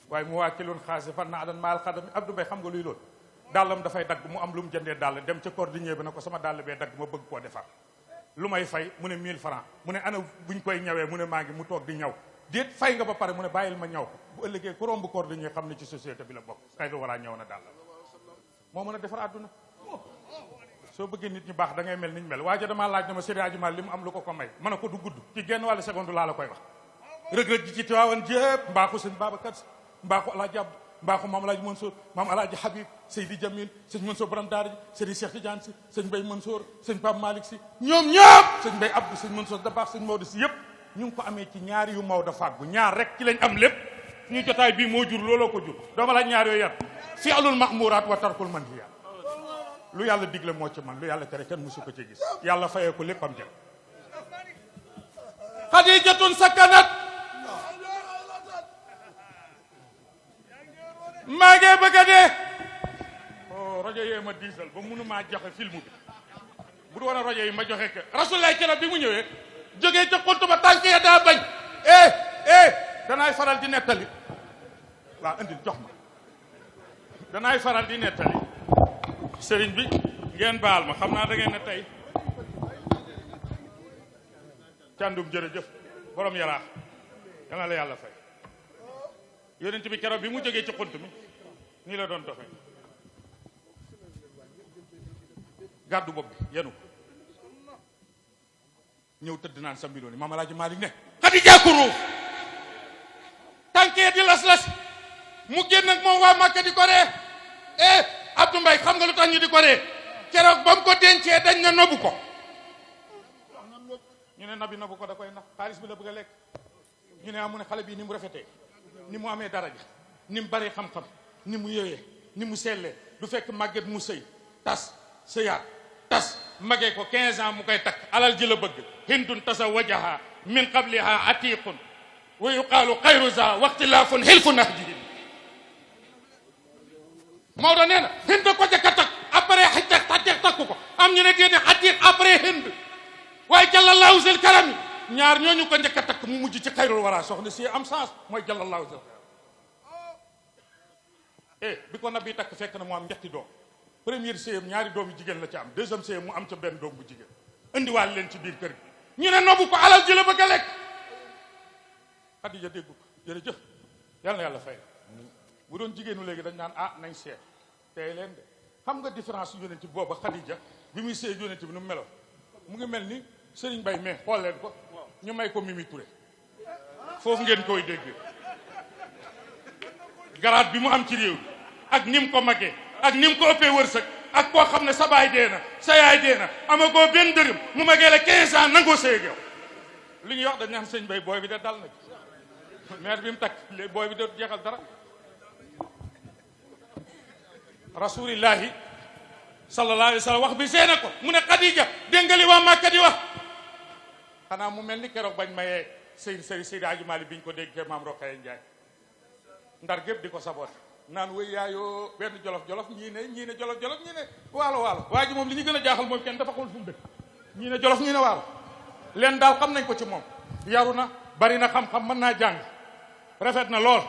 waaye mu wàcciloon xaasi fan na adan maal xadami Abdou Mbaye xam nga luy loolu dàllam dafay dagg mu am lu mu jëndee dàll dem ca cordonnier bi ne ko sama dàll bee dagg ma bëgg koo defar lu may fay mu ne 1000 francs mu ne ana buñ koy ñawee mu ne maa ngi mu toog di ñaw déet fay nga ba pare mu ne bàyyil ma ñaw ko bu ëllëgee ku romb cordonnier xam ne ci société bi la bokk xayrul war a ñëw na dàll moo mën a defar àdduna soo bëggee nit ñu baax da ngay mel niñ mel waaye damaa laaj na ma Seydi Hadji Malick li mu am lu ko may ma ne ko du gudd ci genn wàllu seconde laa la koy wax rëg-rëg ji ci Tiwaawan jépp mbaaxu sëñ Babacar Si mbaaxu Alaaji Abdu mbaaxu maam Alaaji Mansour maam Alaaji Habib Seydi Jamil sëñ Mansour borom daara ji Seydi Cheikh Tidiane Si sëñ Bay Mansour sëñ Pape Malick Si ñoom ñëpp sëñ Bay Abdou sëñ Mansour da baax sëñ Maodo Si yëpp ñu ngi ko amee ci ñaar yu Maodo fàggu ñaar rek ci lañ am lépp ñu jotaay bii moo jur looloo ko jur dooma laaj ñaar yooyu yar fi'lul ma'muraat wa tarkul manhiyaat lu yàlla digle moo ci man lu yàlla tere kenn musu ko ci gis yàlla fayee ko léppam jël xadijatun sakanat maa ngi bëgg a dee rajo yee ma diisal ba mënumaa joxe film bi bu du woon a rajo yi ma joxe ke Rasulullah keroog bi mu ñëwee jógee ca xuntu ba tànk ya daa bañ danaay faral di nettali waaw indil jox ma danaay faral di nettali sëriñ bi ngeen baal ma xam naa da ngeen ne tey càndum jërëjëf borom yaraax yal la yàlla fay yonent bi keroog bi mu jógee ci xunt mi nii la doon doxee gàddu bopp bi yenu ko ñëw tëdd naan sa mbiroon yi Maam Alaaji Maalik ne Xadija ko ruuf tànkee di las-las mu génn ak moom waa Màkka di ko ree Abdou Mbaye xam nga lu tax ñu di ko ree keroog ba mu ko dencee dañ na nobu ko ñu ne nabi nobu ko da koy nax xaalis bi la bëgg a lekk ñu ne amu ne xale bii ni mu rafetee ni mu amee daraja ni mu baree xam-xam ni mu yëwee ni mu sellee du fekk màgget mu sëy tas sëyaat tas magee ko 15 ans mu koy takk alal ji la bëgg hindun tasawajaha min qabliha atiqun wa yuqaalu xayru za waxtilaafun xilfu nahjihim Maodo nee na hind ko jëkk a takk après xatiq takku ko am ñu ne déedéet xatiq après hind waaye jallallahu zil karami ñaar ñooñu ko njëkk a takk mu mujj ci xayrul wara soxna si am sens mooy jallallahu zil karami bi ko nabi takk fekk na mu am ñetti doom première séyam ñaari doom yu jigéen la ci am deuxième séyam mu am ca benn doom bu jigéen indiwaale leen ci biir kër gi ñu ne nobu ko alal ji la bëgg a lekk Xadija dégg ko jërëjëf yal na yàlla fay bu doon jigéenu léegi dañ naan nañ seet tey leen de xam nga différence yu yonent booba Xadija bi muy seey yonent bi nu mu meloon mu ngi mel ni Serigne Bay mais xool leen ko ñu may ko Mimi Touré foofu ngeen koy dégg garaat bi mu am ci réew ak ni mu ko magee ak ni mu ko ëppee wërsëg ak koo xam ne sa baay dee na sa yaay dee na amagoo benn dërëm mu magee la 15 ans nangoo sëy ak yow li ñuy wax dañ naan sëñ Bay booy bi de dal na ci maire bi mu takk booy bi de jeexal dara rasulillahi sallallahu alayhi wa sallam wax bi seena ko mu ne Xadija dégg nga li waa Màkka di wax xanaa mu mel ni keroog bañ mayee Seydi Hadji Malick biñ ko déggee maam Rokhaya Ndiaye ndar gépp di ko saboté naan wéy yaayoo benn jolof-jolof ñii ne jolof-jolof ñii ne waalo waa ji moom li ñu gën a jaaxal mooy kenn dafa xamul fu mu dëkk ñii ne jolof ñii ne waalo leen daal xam nañ ko ci moom yaru na bari na xam-xam mën naa jàng rafet na lool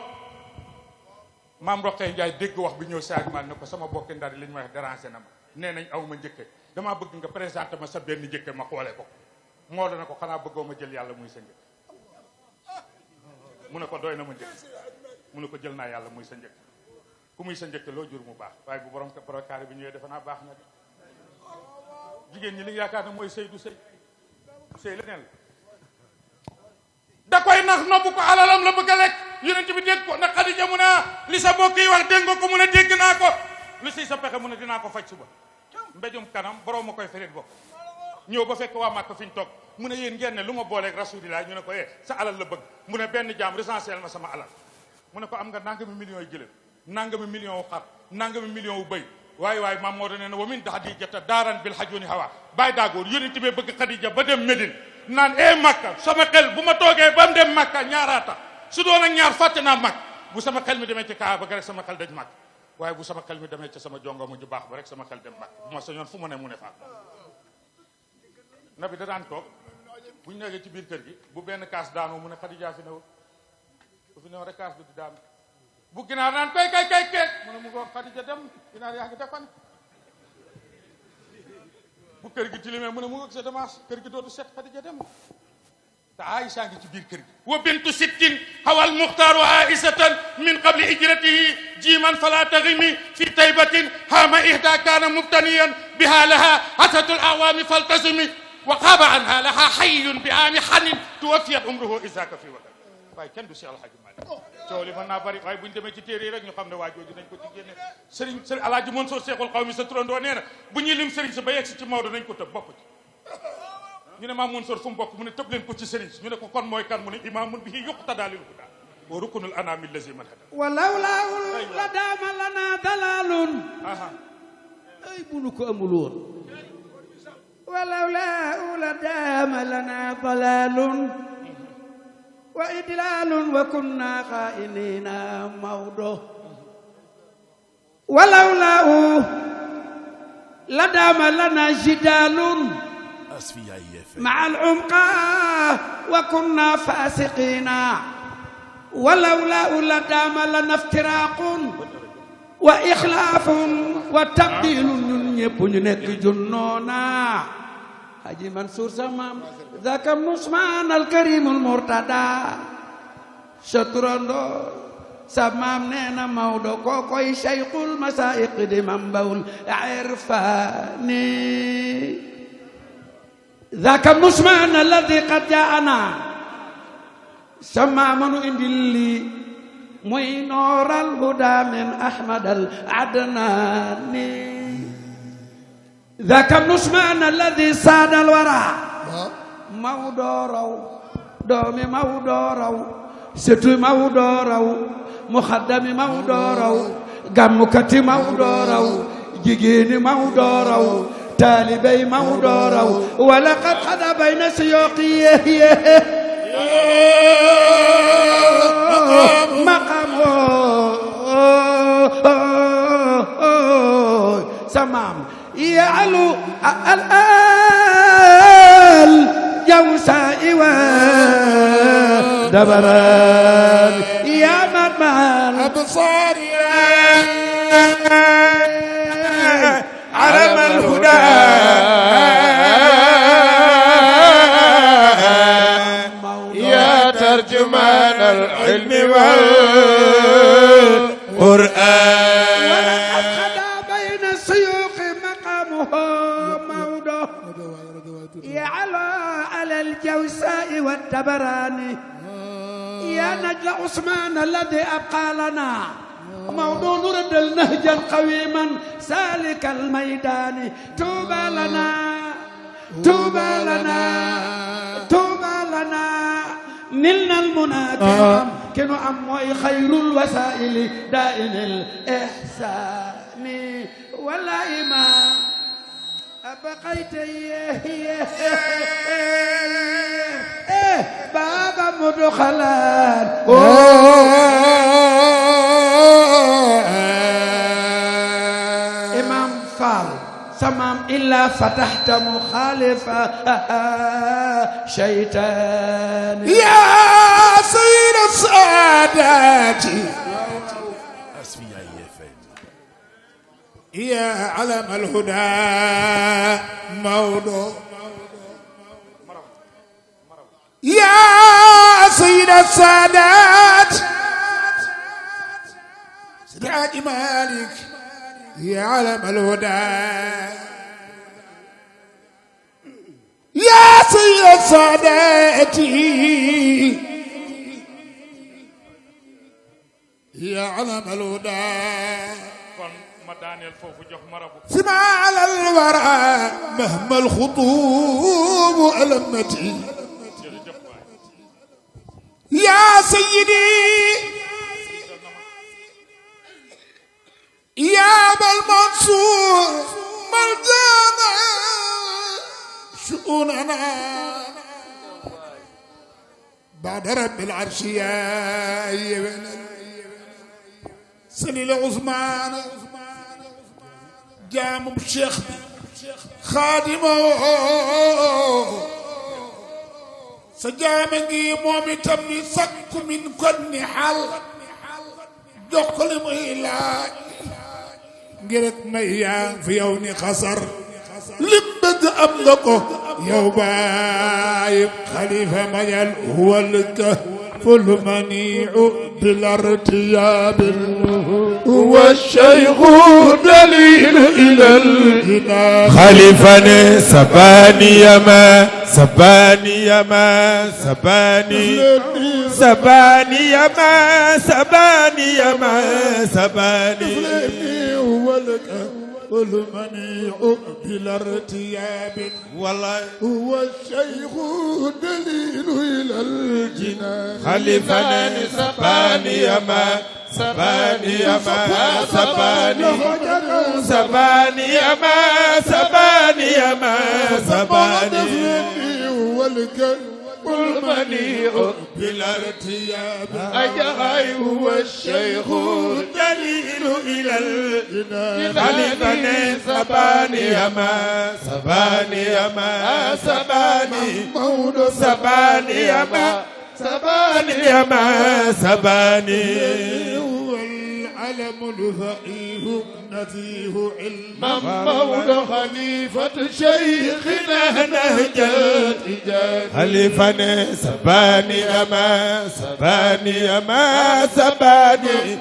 maam Rokhaya Ndiaye dégg wax bi ñëw si Hadji Malick ne ko sama bokki ndar yi li ñu may wax déranger na ma nee nañ aw ma njëkke damaa bëgg nga présenté ma sa benn njëkke ma xoolee ko moo dana ko xanaa bëggoo ma jël yàlla muy sa njëkk mu ne ko doy na ma njëkk mu ne ko jël naa yàlla muy sa njëkk ku muy sa njëkk loo jur mu baax waaye bu borom kaari bi ñëwee defe naa baax na de jigéen ñi li yaakaar ne mooy sëy du sëy leneen la da koy nax nobbu ko alalam la bëgg a lekk yonent bi dégg ko ndax Xadija mu ne li sa bokk yi wax dégg nga ko mu ne dégg naa ko lu siy sa pexe mu ne dinaa ko faj suba mbéjum kanam borom ma koy ferit bopp ñëw ba fekk waa Màkka fi ñu toog mu ne yéen ngeen ne lu ma booleeg rasulillah ñu ne ko sa alal la bëgg mu ne benn jaam recensel ma sama alal mu ne ko am nga nangami millions yi jëlee nangami million wu xar nangami million wu bëy waaye waaye maam moo nee na wa min Xadijata daaran bil hajuni hawa bàyyi daagoor yonent bi bëgg Xadija ba dem Médine naan Makka sama xel bu ma toogee ba mu dem Makka ñaaraata su doon ak ñaar fàtte naa mag bu sama xel mi demee ci Kaaba ga rek sama xel daj mag waaye bu sama xel mi demee ci sama jongo mu ju baax ba rek sama xel dem mag bu ma sañoon fu mu ne mu ne fa nabi da daan toog bu ñu nekkee ci biir kër gi bu benn kaas daanoo mu ne Xadija fi newul bu fi newoon rek kaas bi di daanu bu ginaar naan kay mu ne mu ngoog Xadija dem ginaar yaa ngi defan bu kër gi tilimee mu ne mu ngoog sa démarche kër gi dootu set Xadija dem te Aïcha ngi ci biir kër gi wa bintu sittin hawal muxtaaru aïsatan min qabli hijratihi jiman fala taghimi fi taybatin hama ihda kana mubtaniyan biha laha asatul awami faltasimi wa xaaba anha laha hayyun bi ami hanin tuwafiyat umruhu isaka fi wakal waaye kenn du Cheikh El Hadji Malick coow li mën naa bari waaye bu ñu demee ci téere yi rek ñu xam ne waa jooju nañ ko ci génne sëriñ Alaaji Mansour Cheikhul Xawmi sa turandoo nee na bu ñuy lim sëriñ sa ba yegg si ci Maodo nañ ko tëb bokk ci ñu ne maam Mansour fu mu bokk mu ne tëb leen ko ci sëriñ si ñu ne ko kon mooy kan mu ne imaamun bihi yuqtada lil huda wa rukunul anami lazi man hada walawlaa la daama lana dalalun ay bu nu ko amul woon walawlaa la daama lana dalalun wa idlalun wa kunna xaa'inina Maodo walawlaa la daama lana jidalun مع العمقى وكنا فاسقين ولولا لدام لنا افتراق وإخلاف وتبديل ñépp ñu nekk junnoona Haji Mansour Samam ذاك عثمان الكريم المرتضى شطرندو Samam nee na Maodo kookoy Cheikhul Masaa'iq di Mambawul Irfaani ذاك عثمان الذي قد جاءنا سما من اندلي موي نور الهدى من احمد العدناني ذاك عثمان الذي ساد الورى مودورو دومي مودورو ستو مودورو مخدم مودورو غمكتي مودورو جيجيني مودورو تالبي مودورو ولقد خدا بين سيوقيه مقامه سمام يعلو الجوساء ودبران يا مرمان أبصاري علم الهدى يا ترجمان العلم والقرآن ولقد خدا بين السيوخ مقامه موضع يعلى على الجوساء والتبراني يا نجل عثمان الذي أبقى لنا موضوع نرد النهج قويما سالك الميدان توبى لنا توبى لنا توبى لنا نلنا المنادي كنو أموي خير الوسائل دائم الإحسان ولا إمام أبقيت بابا مدخلان إمام فال سمام إلا فتحت مخالفة شيطان يا سيد السادات يا علم الهدى موضوع يا سيد السادات سيد حاج مالك يا علم الهدى يا سيد السادات يا علم الهدى ma daaneel foofu jox marabu سمع على الورى مهما الخطوب ألمتي يا سيدي بعد رب العرش يا سليل عثمان جام الشيخ خادمه سجامني مومي تمني سك من كن حل جوكل ميلا غيرت ميان في يوني خسر لبد أملكه يوبايب خليفة مجل هو الكهف المنيع بالارتياب هو الشيخ دليل إلى الإله خليفة سباني يما سباني يما سباني سباني يما سباني يما سباني هو الكهف المنيع بلا ارتياب والله هو الشيخ دليل إلى الجنان خليفة سباني يما سباني يما سباني سباني يما سباني يما سباني هو الكهف المنيع بلا ارتياب أجاي هو الشيخ دليل إلى الجنان خليفة سباني يما سباني يما سباني سباني يما سباني يما سباني هو العلم الفقيه نزيه علما مولى خليفة شيخنا نهجت خليفة سباني يما سباني يما سباني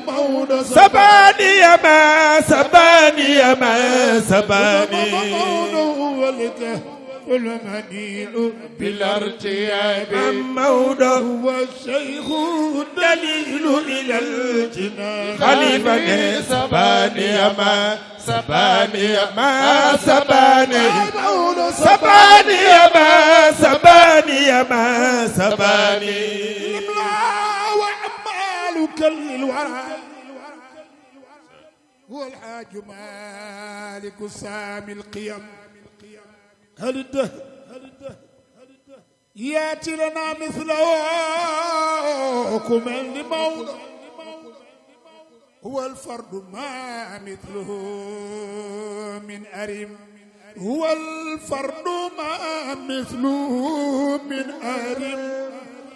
سباني يما سباني يما سباني هو الكهف المنيع بالارتياب مولى هو الشيخ دليل إلى الجنان خليفة سباني يما سباني يما سباني سباني يما سباني يما سباني وأعمالك للورى هو الحاج مالك سامي القيم هل الدهر ياتي لنا مثله كمن لمولى هو الفرد ما مثله من أرم هو الفرد ما مثله من أرم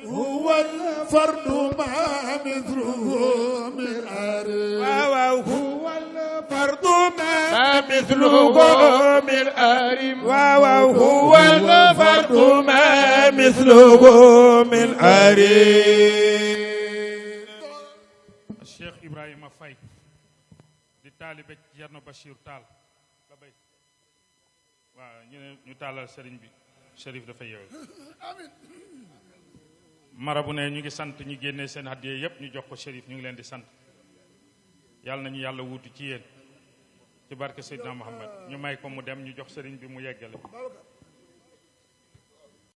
هو الفرد ما مثله من أرم هو الفرد ما مثله من أرم هو الفرد ما مثله من أرم Cheikh Ibrahima Faye di taalibe Cerno Bachir Tall la bay waaw ñu taalal sëriñ bi Chérif dafa yeewu marabu ne ñu ngi sant ñi génnee seen hadiya yépp ñu jox ko Chérif ñu ngi leen di sant yàlla nañu yàlla wuutu ci yéen ci barke Seydina Muhammad ñu may ko mu dem ñu jox sëriñ bi mu yeggale